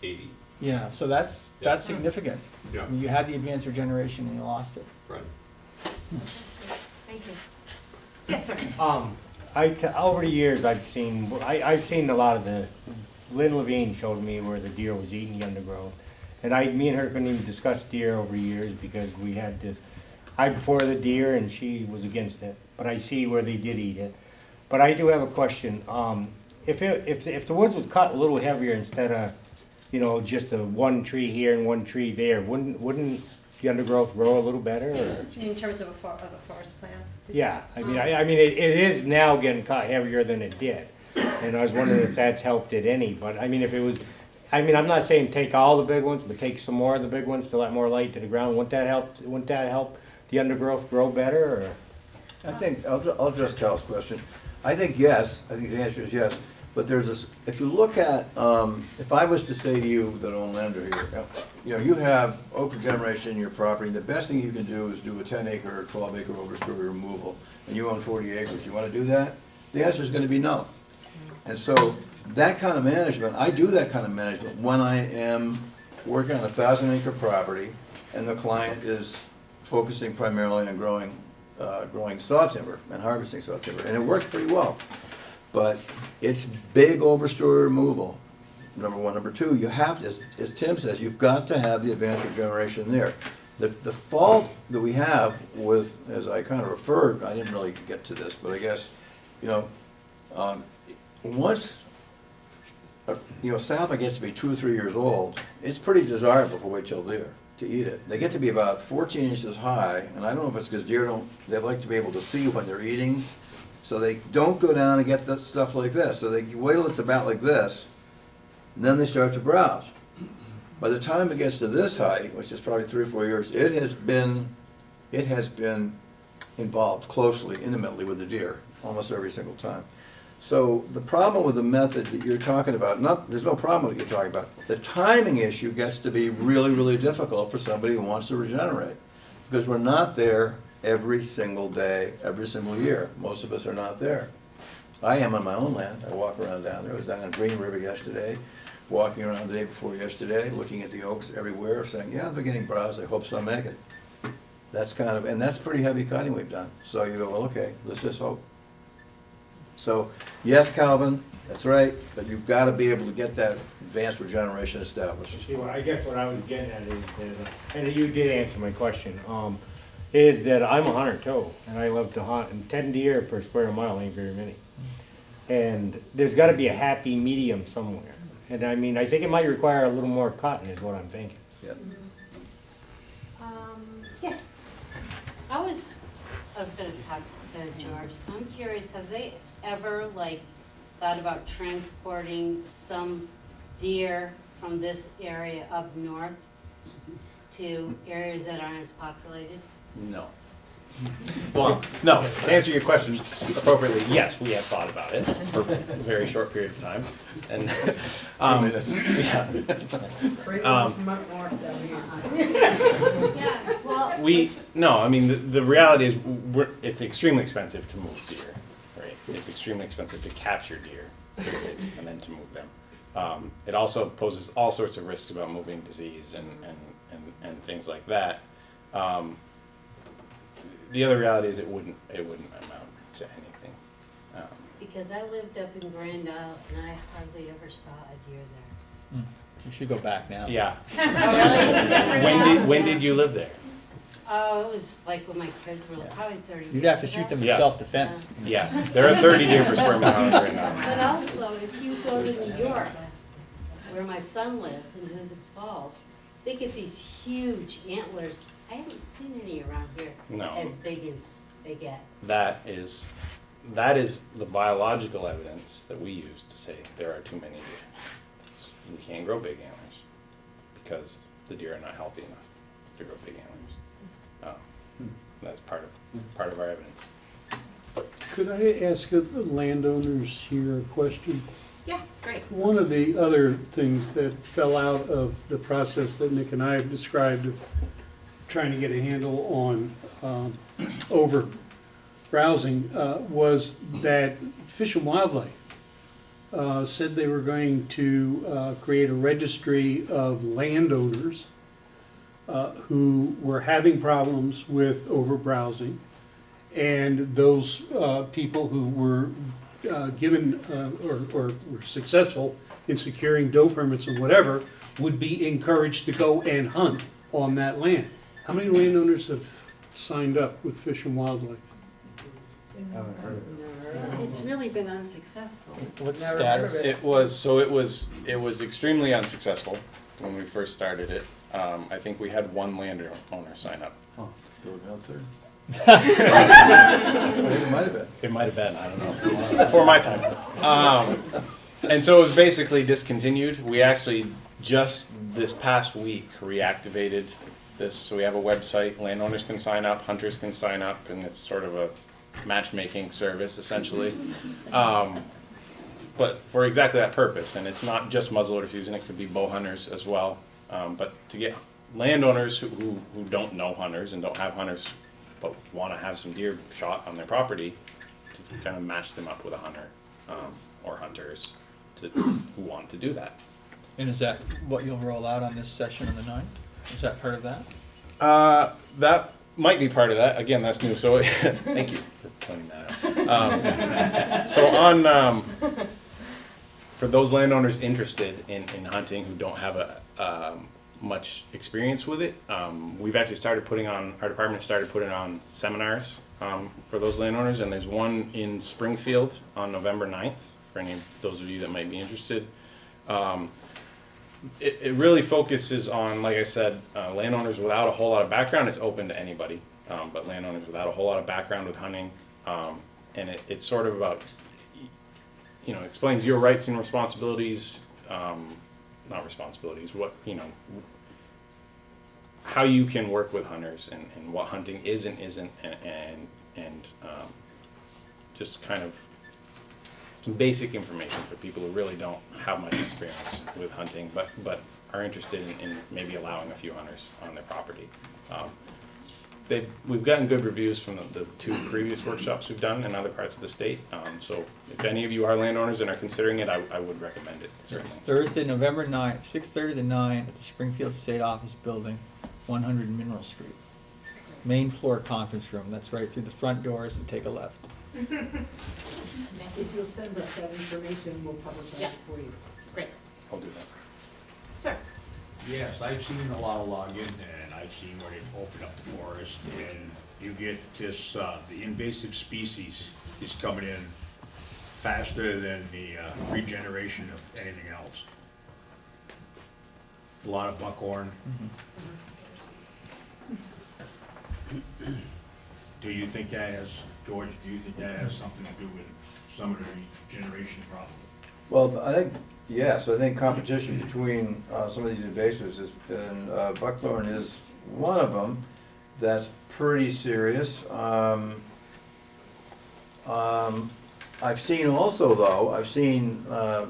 80, Yeah, so that's significant. yeah, I mean, you had the advanced regeneration and you lost it. right. Thank you. Yes, sir. Over the years, I've seen a lot of the, Lynn Levine showed me where the deer was eating the undergrowth. And me and her couldn't even discuss deer over years because we had this, I before the deer and she was against it. But I see where they did eat it. But I do have a question. If the woods was cut a little heavier instead of, you know, just a one tree here and one tree there, wouldn't the undergrowth grow a little better? Or? In terms of a forest plan? Yeah, I mean, it is now getting cut heavier than it did, and I was wondering if that's helped it any. But I mean, if it was, I mean, I'm not saying take all the big ones, but take some more of the big ones to let more light to the ground. Wouldn't that help the undergrowth grow better? Or? I think, I'll address Cal's question. I think yes, I think the answer is yes, but there's this, if you look at, if I was to say to you that own land here, you know, you have oak regeneration in your property, the best thing you can do is do a 10-acre or 12-acre overstory removal, and you own 40 acres, you wanna do that? The answer is gonna be no. And so, that kind of management, I do that kind of management when I am working on a 1,000-acre property, and the client is focusing primarily on growing saw timber and harvesting saw timber, and it works pretty well. But it's big overstory removal, number one. Number two, you have, as Tim says, you've got to have the advanced regeneration there. The fault that we have with, as I kind of referred, I didn't really get to this, but I guess, you know, once, you know, sapling gets to be 2 or 3 years old, it's pretty desirable for white-tailed deer to eat it. They get to be about 14 inches high, and I don't know if it's because deer they like to be able to see when they're eating, so they don't go down and get that stuff like this. So they wait till it's about like this, and then they start to browse. By the time it gets to this height, which is probably 3 or 4 years, it has been involved closely, intimately with the deer, almost every single time. So the problem with the method that you're talking about, there's no problem with what you're talking about. The timing issue gets to be really, really difficult for somebody who wants to regenerate, because we're not there every single day, every single year. Most of us are not there. I am on my own land. I walk around down there. I was down in Green River yesterday, walking around the day before yesterday, looking at the oaks everywhere, saying, yeah, they're getting browse. I hope some make it. That's kind of, and that's pretty heavy cutting we've done. So you go, well, okay, let's just hope. So, yes, Calvin, that's right, but you've got to be able to get that advanced regeneration established. See, I guess what I was getting at is that, and you did answer my question, is that I'm a hunter too, and I love to hunt, and 10 deer per square mile ain't very many. And there's got to be a happy medium somewhere. And I mean, I think it might require a little more cutting is what I'm thinking. Yep. Yes. I was gonna talk to George. I'm curious, have they ever thought about transporting some deer from this area up north to areas that aren't as populated? No. Well, no, to answer your question appropriately, yes, we have thought about it for a very short period of time. And, 2 minutes. yeah. Yeah, well, No, I mean, the reality is it's extremely expensive to move deer, right? It's extremely expensive to capture deer, period, and then to move them. It also poses all sorts of risks about moving disease and things like that. The other reality is it wouldn't amount to anything. because I lived up in Grand Isle and I hardly ever saw a deer there. You should go back now. Yeah. Oh, really? It's different When did you live there? Oh, it was like when my kids were probably 30 years You'd have to ago. shoot them in Yeah. self-defense. Yeah, there are 30 deer per square mile right now. But also, if you go to New York, where my son lives in Hoosick Falls, they get these huge antlers. I haven't seen any around here No. as big as they get. That is the biological evidence that we use to say there are too many deer. We can't grow big antlers because the deer are not healthy enough to grow big antlers. That's part of our evidence. Could I ask the landowners here a question? Yeah, great. One of the other things that fell out of the process that Nick and I have described of trying to get a handle on over browsing was that Fish and Wildlife said they were going to create a registry of landowners who were having problems with over-browsing, and those people who were given or were successful in securing doe permits or whatever would be encouraged to go and hunt on that land. How many landowners have signed up with Fish and Wildlife? It's really been unsuccessful. What's the status? It was extremely unsuccessul when we first started it. I think we had one landowner sign up. Go down there. It might have been. It might have been, I don't know, before my time. And so it was basically discontinued. We actually just this past week reactivated this. So we have a website, landowners can sign up, hunters can sign up, and it's sort of a matchmaking service essentially. But for exactly that purpose, and it's not just muzzleloaders using it, it could be bow hunters as well. But to get landowners who don't know hunters and don't have hunters but want to have some deer shot on their property, to kind of match them up with a hunter or hunters who want to do that. And is that what you'll roll out on this session on the 9th? Is that part of that? That might be part of that. Again, that's new, so thank you for pointing that out. For those landowners interested in hunting who don't have much experience with it, we've actually our department started putting on seminars for those landowners, and there's one in Springfield on November 9th, for any of those of you that might be interested. It really focuses on, like I said, landowners without a whole lot of background. It's open to anybody, but landowners without a whole lot of background with hunting, and it's sort of about, explains your rights and responsibilities, not responsibilities, how you can work with hunters and what hunting is and isn't, and just kind of some basic information for people who really don't have much experience with hunting, but are interested in maybe allowing a few hunters on their property. We've gotten good reviews from the two previous workshops we've done in other parts of the state. So if any of you are landowners and are considering it, I would recommend it, certainly. It's Thursday, November 9th, 6:30 to 9 at the Springfield State Office Building, 100 Mineral Street. Main floor conference room. That's right through the front doors and take a left. If you'll send us that information, we'll publicize it for you. Great. I'll do that. Sir? Yes, I've seen a lot of logging, and I've seen where they open up the forest, and you get this, the invasive species is coming in faster than the regeneration of anything else. A lot of buckhorn. Do you think that has, George, do you think that has something to do with some of the regeneration problem? Well, I think, yes, I think competition between some of these invasives is, and buckthorn is one of them. That's pretty serious. I've seen also, though,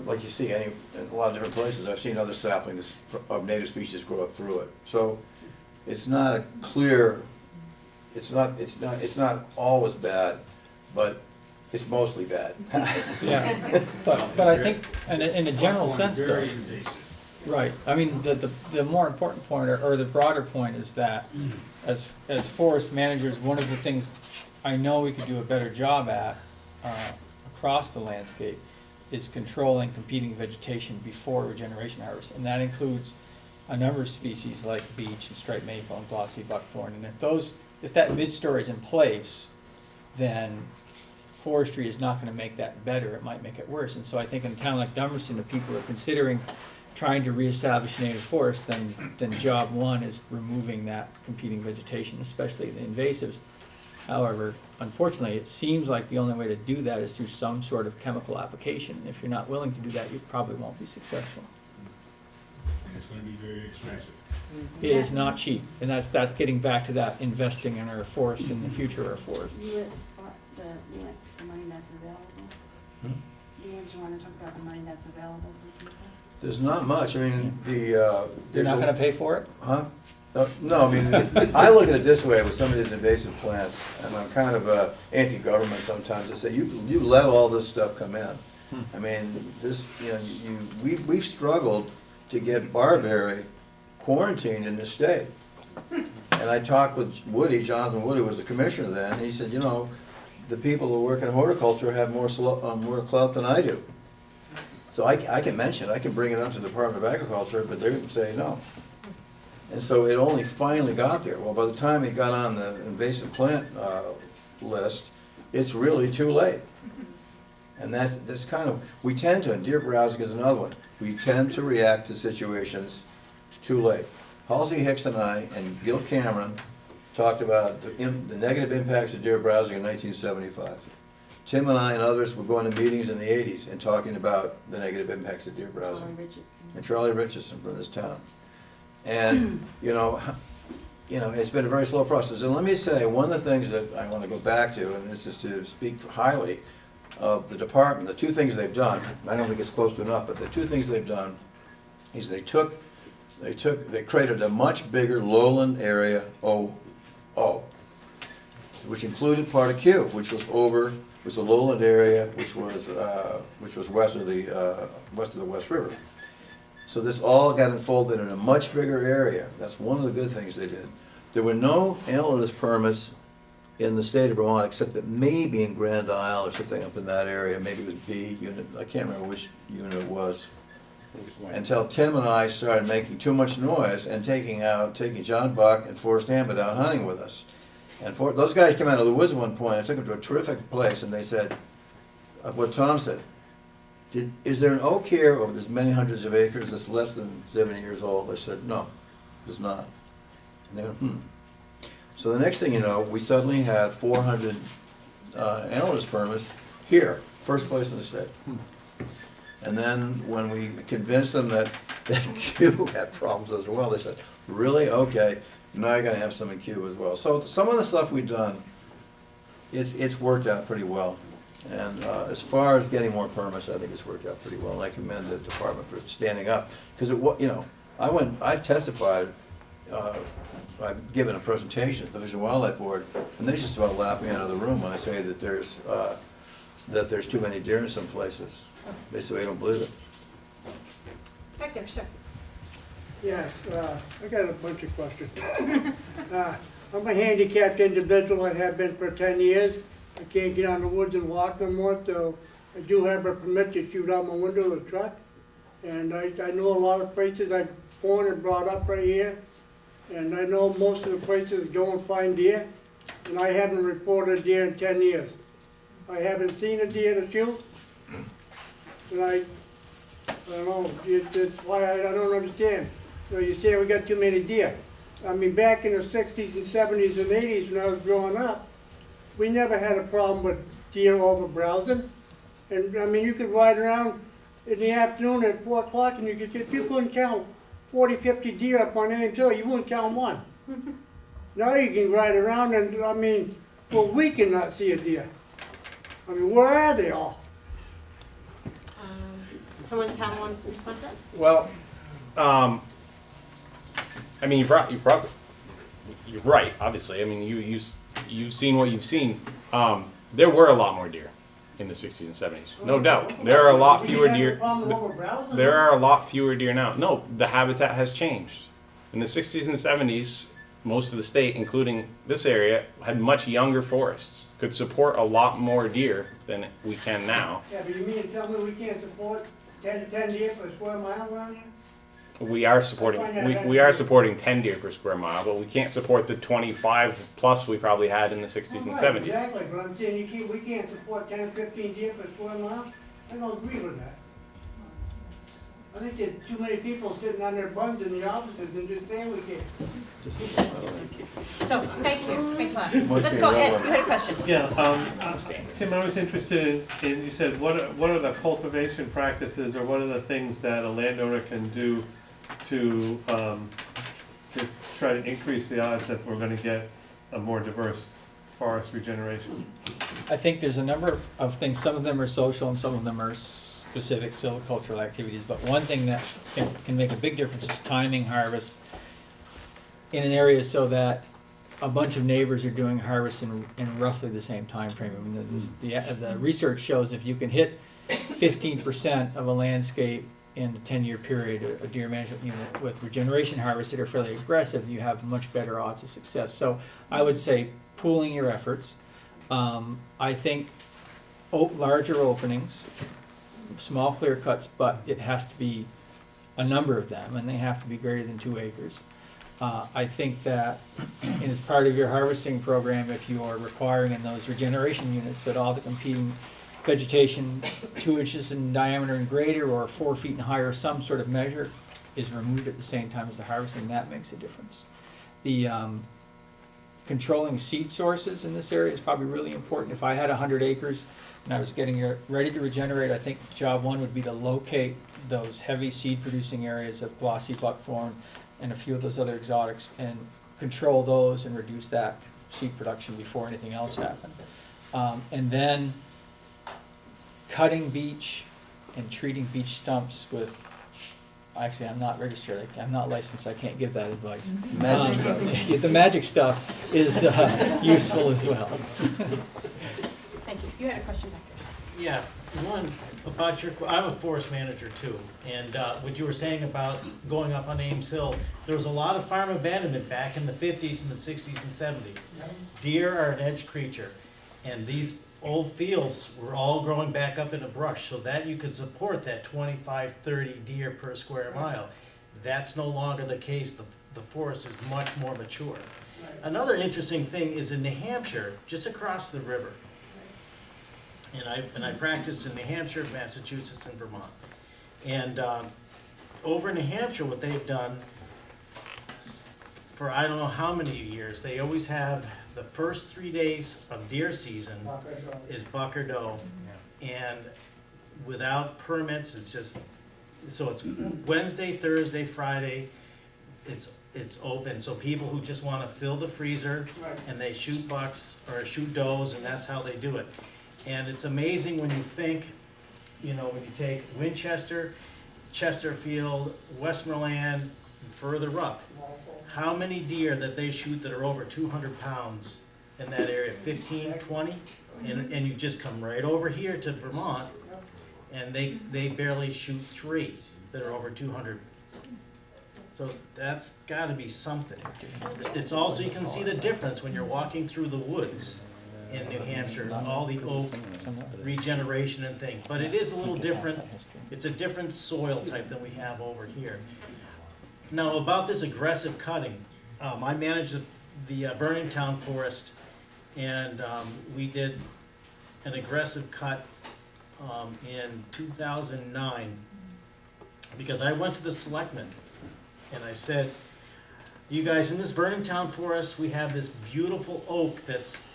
like you see in a lot of different places, I've seen other saplings of native species grow up through it. So it's not a clear, it's not always bad, but it's mostly bad. Yeah, but I think in a general sense though, Very invasive. right, I mean, the more important point or the broader point is that as forest managers, one of the things I know we could do a better job at across the landscape is controlling competing vegetation before regeneration harvest, and that includes a number of species like beech and striped maple and glossy buckthorn. And if that mid-story is in place, then forestry is not going to make that better. It might make it worse. And so I think in a town like Dummerston, if people are considering trying to reestablish native forest, then job one is removing that competing vegetation, especially the invasives. However, unfortunately, it seems like the only way to do that is through some sort of chemical application. If you're not willing to do that, you probably won't be successful. And it's gonna be very expensive. It is not cheap, and that's getting back to that investing in our forest and the future of our forest. You went the money that's available? You want to talk about the money that's available for people? There's not much, I mean, They're there's not a- gonna pay for it? Huh? No, I mean, I look at it this way with some of these invasive plants, and I'm kind of anti-government sometimes. I say, you let all this stuff come in. I mean, this, we've struggled to get barberry quarantined in this state. And I talked with Woody, Jonathan Woody was the commissioner then, and he said, the people who work in horticulture have more clout than I do. So I can mention, I can bring it up to the Department of Agriculture, but they're saying no. And so it only finally got there. Well, by the time it got on the invasive plant list, it's really too late. And that's kind of, we tend to, and deer browsing is another one, we tend to react to situations too late. Halsey Hicks and I and Gil Cameron talked about the negative impacts of deer browsing in 1975. Tim and I and others were going to meetings in the 80s and talking about the negative impacts of deer browsing. And Charlie Richardson from this town. And, it's been a very slow process. And let me say, one of the things that I want to go back to, and this is to speak highly of the department, the two things they've done, I don't think it's close to enough, but the two things they've done is they created a much bigger lowland area OO, which included part of Q, which was the lowland area, which was west of the West River. So this all got unfolded in a much bigger area. That's one of the good things they did. There were no antlerless permits in the state of Vermont, except that maybe in Grand Isle or something up in that area, maybe it was B unit, I can't remember which unit it was, until Tim and I started making too much noise and taking John Buck and Forrest Hammond out hunting with us. And those guys came out of the woods at one point. I took them to a terrific place, and they said, what Tom said, is there an oak here over this many hundreds of acres that's less than 70 years old? I said, no, there's not. And they went, So the next thing you know, we suddenly had 400 antlerless permits here, first place in the state. And then when we convinced them that Q had problems as well, they said, really? Okay, now you're gonna have some in Q as well. So some of the stuff we've done, it's worked out pretty well. And as far as getting more permits, I think it's worked out pretty well. And I commend the department for standing up. Because I've testified, I've given a presentation at the Fish and Wildlife Board, and they just about laugh me out of the room when I say that there's too many deer in some places. They say they don't believe it. Back there, sir. Yes, I got a bunch of questions. I'm a handicapped individual, I have been for 10 years. I can't get out in the woods and walk no more, so I do have a permit to shoot out my window of the truck. And I know a lot of places I've born and brought up right here. And I know most of the places go and find deer. And I haven't reported a deer in 10 years. I haven't seen a deer to shoot. And I don't know, it's why I don't understand. You say we got too many deer. I mean, back in the 60s and 70s and 80s when I was growing up, we never had a problem with deer over browsing. And I mean, you could ride around in the afternoon at 4 o'clock and you couldn't count 40, 50 deer up on Ames Hill, you wouldn't count one. Now you can ride around and, I mean, for a week and not see a deer. I mean, where are they all? Someone kind of want to respond to that? Well, I mean, you're right, obviously. I mean, you've seen what you've seen. There were a lot more deer in the 60s and 70s, no doubt. There are a lot fewer deer. There are a lot fewer deer now. No, the habitat has changed. In the 60s and 70s, most of the state, including this area, had much younger forests, could support a lot more deer than we can now. Yeah, but you mean to tell me we can't support 10 deer per square mile around here? We are supporting, we are supporting 10 deer per square mile, but we can't support the 25 plus we probably had in the 60s and Right, 70s. Exactly, but I'm saying we can't support 10 or 15 deer per square mile. I don't agree with that. I think there's too many people sitting on their buns in the offices and just saying we can't. So, thank you, thanks a lot. Must Let's be go ahead, relevant. you had a question. Yeah, Tim, I was interested in, you said, what are the cultivation practices, or what are the things that a landowner can do to try to increase the odds that we're gonna get a more diverse forest regeneration? I think there's a number of things. Some of them are social and some of them are specific silvicultural activities. But one thing that can make a big difference is timing harvest in an area so that a bunch of neighbors are doing harvest in roughly the same time frame. I mean, the research shows if you can hit 15% of a landscape in a 10-year period, a deer management unit with regeneration harvests that are fairly aggressive, you have much better odds of success. So I would say pooling your efforts. I think larger openings, small clear cuts, but it has to be a number of them, and they have to be greater than 2 acres. I think that as part of your harvesting program, if you are requiring in those regeneration units that all the competing vegetation 2 inches in diameter and greater, or 4 feet and higher, some sort of measure, is removed at the same time as the harvesting, that makes a difference. The controlling seed sources in this area is probably really important. If I had 100 acres and I was getting it ready to regenerate, I think job one would be to locate those heavy seed producing areas of glossy buckthorn and a few of those other exotics and control those and reduce that seed production before anything else happened. And then cutting beech and treating beech stumps with, actually I'm not registered, I'm not licensed, I can't give that advice. Magic stuff. The magic stuff is useful as well. Thank you, you had a question back there. Yeah, one, about your, I'm a forest manager too, and what you were saying about going up on Ames Hill, there was a lot of farm abandonment back in the 50s and the 60s and 70s. Deer are an edge creature, and these old fields were all growing back up into brush, so that you could support that 25, 30 deer per square mile. That's no longer the case. The forest is much more mature. Another interesting thing is in New Hampshire, just across the river, and I practice in New Hampshire, Massachusetts, and Vermont. And over in New Hampshire, what they've done for I don't know how many years, they always have the first 3 days of deer season is buck or doe, and without permits, it's just, so it's Wednesday, Thursday, Friday, it's open, so people who just wanna fill the freezer, and they shoot bucks, or shoot does, and that's how they do it. And it's amazing when you think, you know, when you take Winchester, Chesterfield, Westmoreland, and further up, how many deer that they shoot that are over 200 pounds in that area, 15, 20? And you just come right over here to Vermont, and they barely shoot 3 that are over 200. So that's gotta be something. It's also, you can see the difference when you're walking through the woods in New Hampshire, all the oak regeneration and things. But it is a little different. It's a different soil type than we have over here. Now, about this aggressive cutting, I manage the Burning Town Forest, and we did an aggressive cut in 2009, because I went to the selectmen and I said, you guys, in this Burning Town Forest, we have this beautiful oak that's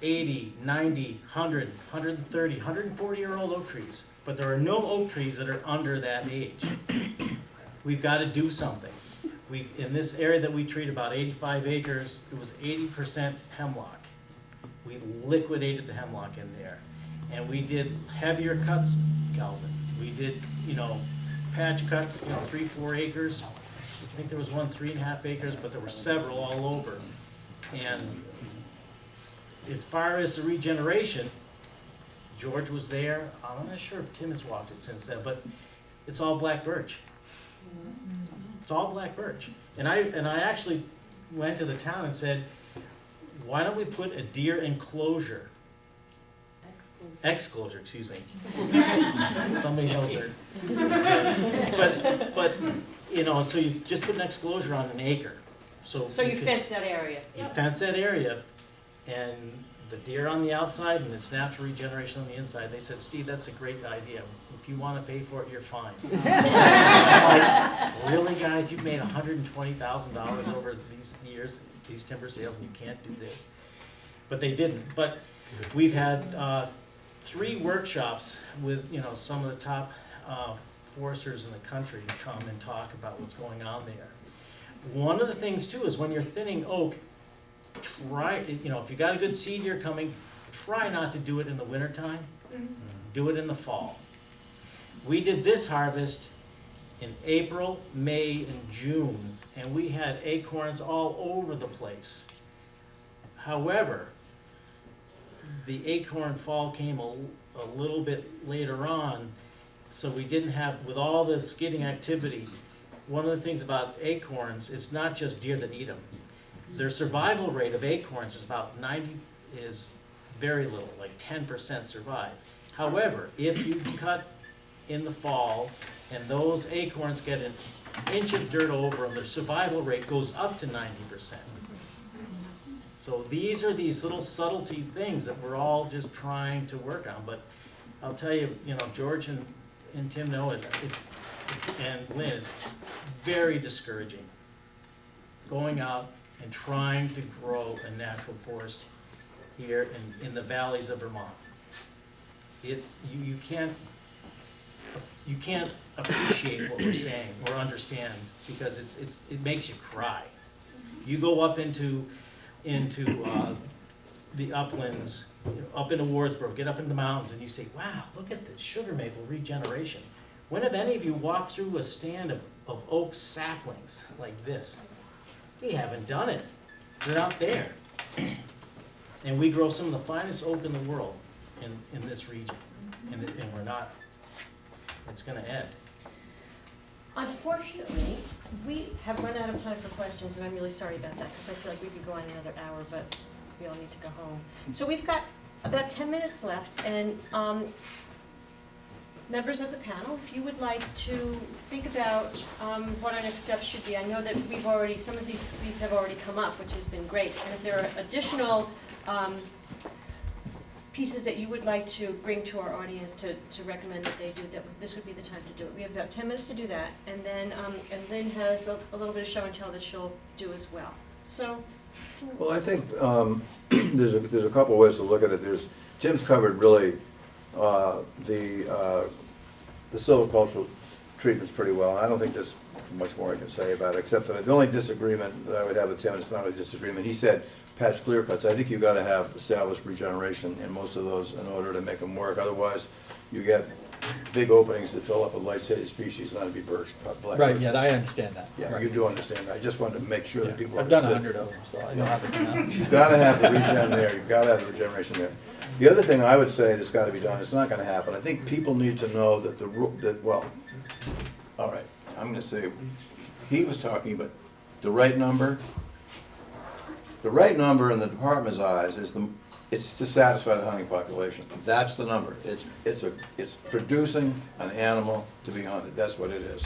80, 90, 100, 130, 140-year-old oak trees, but there are no oak trees that are under that age. We've got to do something. In this area that we treat, about 85 acres, it was 80% hemlock. We liquidated the hemlock in there. And we did heavier cuts, Calvin. We did, patch cuts, 3, 4 acres. I think there was one 3.5 acres, but there were several all over. And as far as the regeneration, George was there. I'm not sure if Tim has walked it since then, but it's all black birch. It's all black birch. And I actually went to the town and said, why don't we put a deer enclosure? Exclosure, excuse me. Somebody knows her. But, you know, so you just put an exclosure on an acre. So So you could- fence that area? You fence that area, and the deer on the outside and its natural regeneration on the inside. They said, Steve, that's a great idea. If you want to pay for it, you're fine. Like, really, guys, you've made $120,000 over these years, these timber sales, and you can't do this. But they didn't. But we've had 3 workshops with, you know, some of the top foresters in the country come and talk about what's going on there. One of the things too is when you're thinning oak, try, you know, if you got a good seed year coming, try not to do it in the wintertime. Do it in the fall. We did this harvest in April, May, and June, and we had acorns all over the place. However, the acorn fall came a little bit later on, so we didn't have, with all the skidding activity, one of the things about acorns, it's not just deer that eat them. Their survival rate of acorns is about is very little, like 10% survive. However, if you cut in the fall and those acorns get an inch of dirt over them, their survival rate goes up to 90%. So these are these little subtlety things that we're all just trying to work on. But I'll tell you, you know, George and Tim know it, and Lynn, it's very discouraging going out and trying to grow a natural forest here in the valleys of Vermont. It's, you can't appreciate what we're saying or understand, because it makes you cry. You go up into the uplands, up into Wardsboro, get up in the mountains, and you say, wow, look at the sugar maple regeneration. When have any of you walked through a stand of oak saplings like this? We haven't done it. They're out there. And we grow some of the finest oak in the world in this region. And we're not, it's gonna end. Unfortunately, we have run out of time for questions, and I'm really sorry about that, because I feel like we could go on another hour, but we all need to go home. So we've got about 10 minutes left, and members of the panel, if you would like to think about what our next steps should be. I know that we've already, some of these have already come up, which has been great, and if there are additional pieces that you would like to bring to our audience to recommend that they do, that this would be the time to do it. We have about 10 minutes to do that, and then and Lynn has a little bit of show and tell that she'll do as well. So. Well, I think there's a couple ways to look at it. Tim's covered really the silvicultural treatments pretty well, and I don't think there's much more I can say about it, except that the only disagreement that I would have with Tim, and it's not a disagreement, he said patch clear cuts. I think you've got to have established regeneration in most of those in order to make them work. Otherwise, you get big openings that fill up with light-shaded species, and that'd be birch. Right, yeah, I understand that. Yeah, Right. you do understand that. I just wanted to make sure that people I've done understood. 100 of them, so I know how to do that. You've got to have the regen there, you've got to have the regeneration there. The other thing I would say that's got to be done, it's not going to happen, I think people need to know that well, all right, I'm going to say, he was talking about the right number. The right number in the department's eyes is it's to satisfy the hunting population. That's the number. It's producing an animal to be hunted. That's what it is.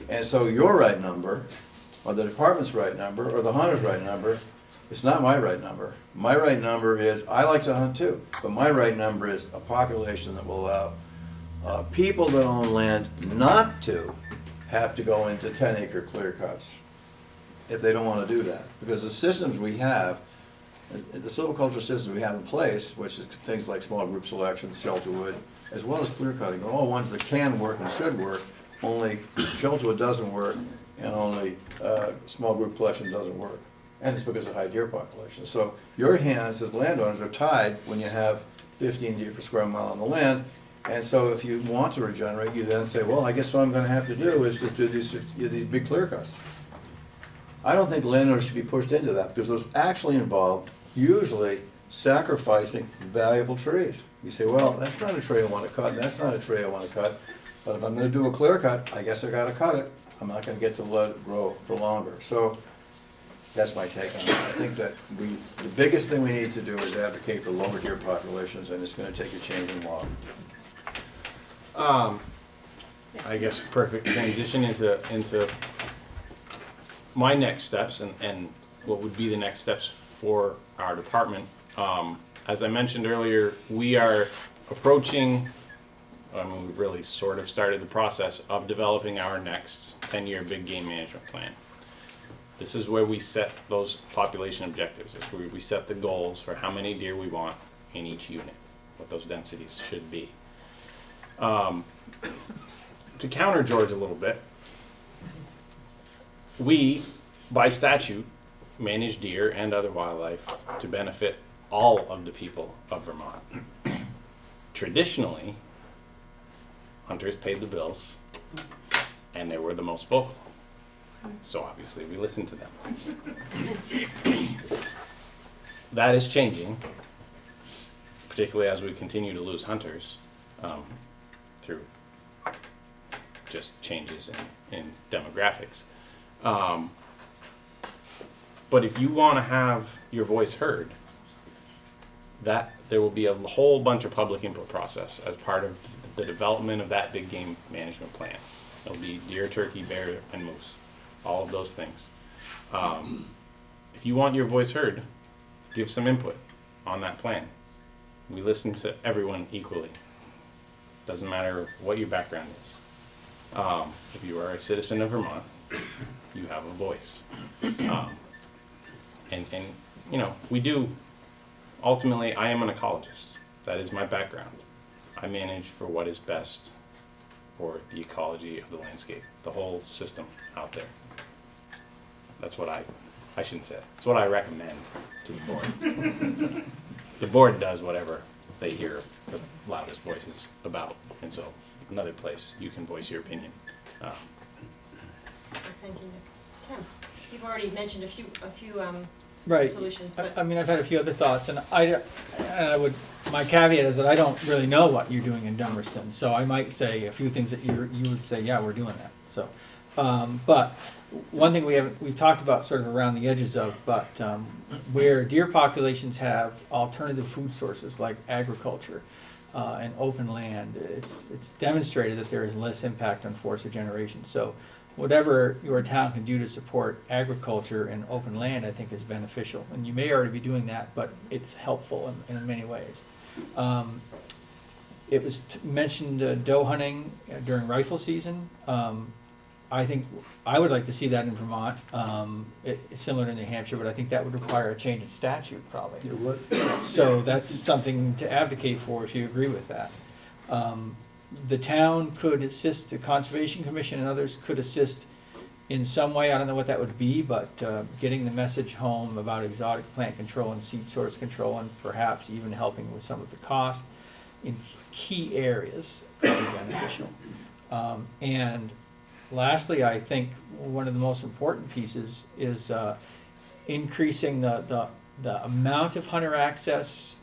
And so your right number, or the department's right number, or the hunter's right number, it's not my right number. My right number is, I like to hunt too, but my right number is a population that will allow people that own land not to have to go into 10-acre clear cuts if they don't want to do that. Because the systems we have, the silviculture systems we have in place, which is things like small group selection, shelter wood, as well as clear cutting, are all ones that can work and should work, only shelter wood doesn't work, and only small group collection doesn't work. And it's because of high deer population. So your hands as landowners are tied when you have 15 deer per square mile on the land. And so if you want to regenerate, you then say, well, I guess what I'm going to have to do is just do these big clear cuts. I don't think landowners should be pushed into that, because those actually involve usually sacrificing valuable trees. You say, well, that's not a tree I want to cut, and that's not a tree I want to cut, but if I'm going to do a clear cut, I guess I got to cut it. I'm not going to get to let it grow for longer. So That's my take on it. I think that the biggest thing we need to do is advocate for lower deer populations, and it's gonna take a change in law. I guess perfect transition into my next steps and what would be the next steps for our department. As I mentioned earlier, we are approaching, we've really sort of started the process of developing our next 10-year big game management plan. This is where we set those population objectives. It's where we set the goals for how many deer we want in each unit, what those densities should be. To counter George a little bit, we, by statute, manage deer and other wildlife to benefit all of the people of Vermont. Traditionally, hunters paid the bills, and they were the most vocal. So obviously we listened to them. That is changing, particularly as we continue to lose hunters through just changes in demographics. But if you want to have your voice heard, that there will be a whole bunch of public input process as part of the development of that big game management plan. There'll be deer, turkey, bear, and moose, all of those things. If you want your voice heard, give some input on that plan. We listen to everyone equally. Doesn't matter what your background is. If you are a citizen of Vermont, you have a voice. And you know, we do, ultimately, I am an ecologist. That is my background. I manage for what is best for the ecology of the landscape, the whole system out there. That's what I shouldn't say. It's what I recommend to the board. The board does whatever they hear the loudest voices about. And so, another place you can voice your opinion. Thank you, Nick. Tim, you've already mentioned a few Right. solutions, but I mean, I've had a few other thoughts, and I would, my caveat is that I don't really know what you're doing in Dummerston, so I might say a few things that you would say, yeah, we're doing that, so. But one thing we've talked about sort of around the edges of, but where deer populations have alternative food sources like agriculture and open land, it's demonstrated that there is less impact on forest regeneration. So whatever your town can do to support agriculture and open land, I think is beneficial. And you may already be doing that, but it's helpful in many ways. It was mentioned doe hunting during rifle season. I think I would like to see that in Vermont. It's similar to New Hampshire, but I think that would require a change in statute probably. It would. So that's something to advocate for if you agree with that. The town could assist, the Conservation Commission and others could assist in some way. I don't know what that would be, but getting the message home about exotic plant control and seed source control, and perhaps even helping with some of the cost in key areas could be beneficial. And lastly, I think one of the most important pieces is increasing the amount of hunter access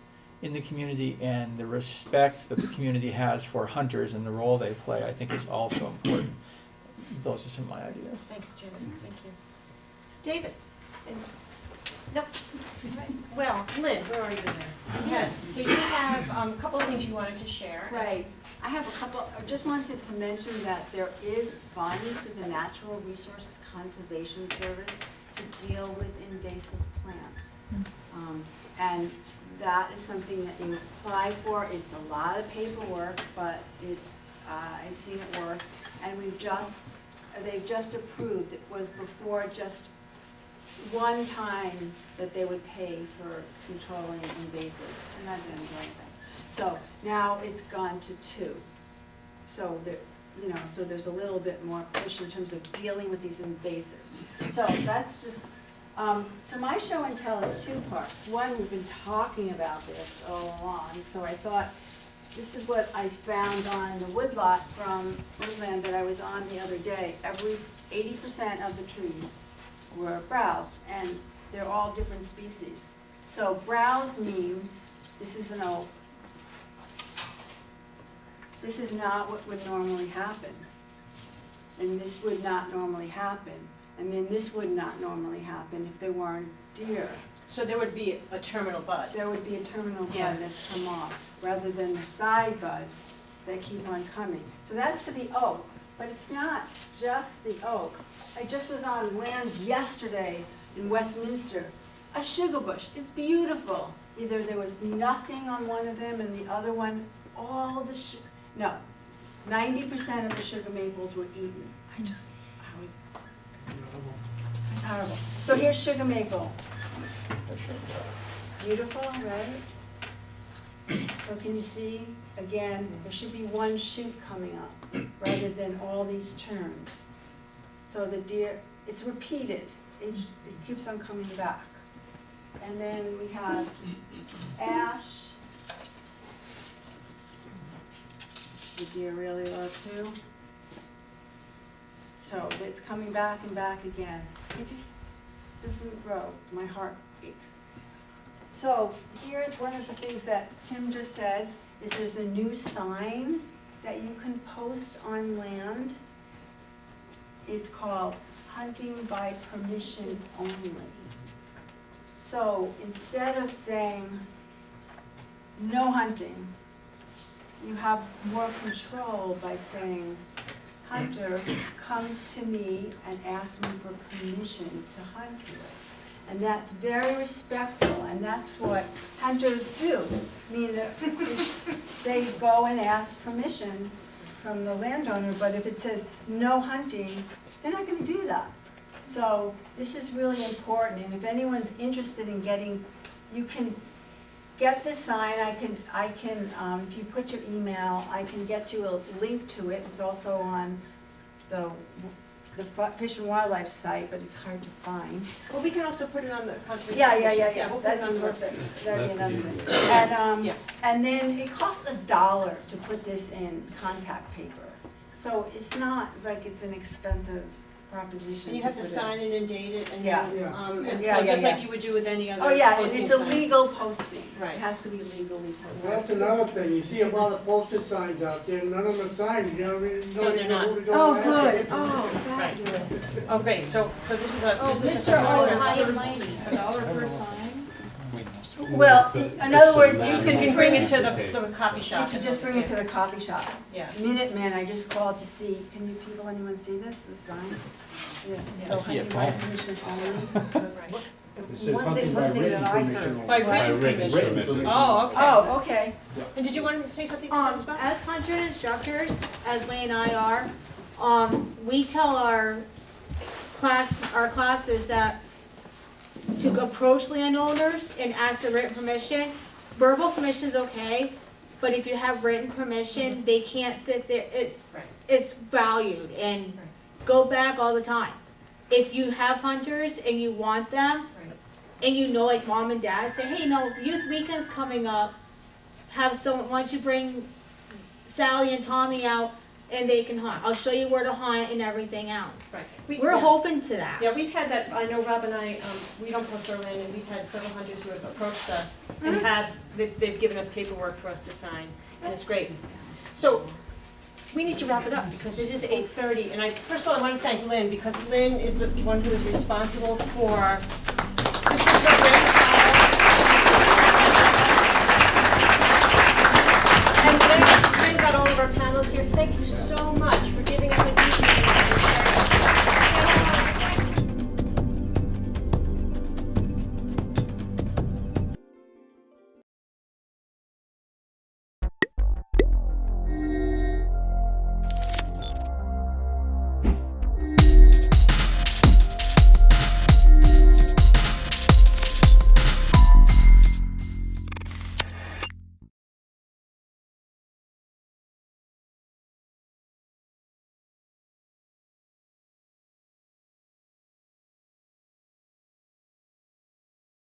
in the community, and the respect that the community has for hunters and the role they play, I think is also important. Those are some of my ideas. thanks, Tim. Thank you. David? Nope. Well, Lynn, where are you there? Yeah, so you have a couple of things you wanted to share. Right. I have a couple, I just wanted to mention that there is funds through the Natural Resources Conservation Service to deal with invasive plants. And that is something that you apply for. It's a lot of paperwork, but I've seen it work. And they've just approved, it was before just one time that they would pay for controlling invasives, and that didn't do anything. So now it's gone to 2. So so there's a little bit more push in terms of dealing with these invasives. So that's just, so my show and tell is 2 parts. One, we've been talking about this all along, so I thought, this is what I found on the woodlot from Woodland that I was on the other day. 80% of the trees were browse, and they're all different species. So browse means, this is an oak. This is not what would normally happen. And this would not normally happen. And then this would not normally happen if there weren't deer. So there would be a terminal bud. There would be a terminal Yeah. bud that's come off, rather than the side buds that keep on coming. So that's for the oak, but it's not just the oak. I just was on land yesterday in Westminster. A sugar bush, it's beautiful. Either there was nothing on one of them and the other one, all the, no, 90% of the sugar maples were eaten. I was, it's horrible. So here's sugar maple. Beautiful, right? So can you see, again, there should be one shoot coming up, rather than all these terms. So the deer, it's repeated, it keeps on coming back. And then we have ash. The deer really love too. So it's coming back and back again. It just doesn't grow, my heart aches. So here's one of the things that Tim just said, is there's a new sign that you can post on land. It's called hunting by permission only. So instead of saying no hunting, you have more control by saying, hunter, come to me and ask me for permission to hunt here. And that's very respectful, and that's what hunters do. I mean, they go and ask permission from the landowner, but if it says no hunting, they're not gonna do that. So this is really important, and if anyone's interested in getting, you can get the sign. I can, if you put your email, I can get you a link to it. It's also on the Fish and Wildlife site, but it's hard to find. Well, we can also put it on the conservation. Yeah. We'll put it on That'd the be website. perfect. That'd be another That's thing. Yeah. And then it costs $1 to put this in contact paper. So it's not like it's an expensive proposition. And you have to put sign it and date it, and Yeah. then, and Yeah, so yeah, just yeah. like you would do with any other Oh, yeah, posting it's a sign. legal posting. Right. It has to be legally posted. That's another thing, you see a lot of posted signs out there, none of them are signed, you know what I mean? So they're not. Oh, good, oh, Right. fabulous. Oh, great, so this is a, Oh, this is Mr. a. High and Mighty, $1 per sign? Well, in other words, you You can can bring it to the copy You shop. could just bring it to the coffee shop. Yeah. Minuteman, I just called to see, can you people, anyone see this sign? Yeah. So hunting by permission only. One thing that I heard. By written permission. Oh, okay. Oh, okay. And did you want to say something about? As hunter instructors, as Wayne and I are, we tell our classes that to approach landowners and ask for written permission. Verbal permission is okay, but if you have written permission, they can't sit there, it's valued, and go back all the time. If you have hunters and you want them, and you know, like mom and dad say, hey, no, youth weekend's coming up, have someone, why don't you bring Sally and Tommy out and they can hunt. I'll show you where to hunt and everything else. Right. We're hoping to that. Yeah, we've had that, I know Rob and I, we don't post our land, and we've had several hunters who have approached us and they've given us paperwork for us to sign, and it's great. So, we need to wrap it up because it is 8:30, and first of all, I want to thank Lynn, because Lynn is the one who is responsible for Christmas program. And Lynn got all of our panelists here. Thank you so much for giving us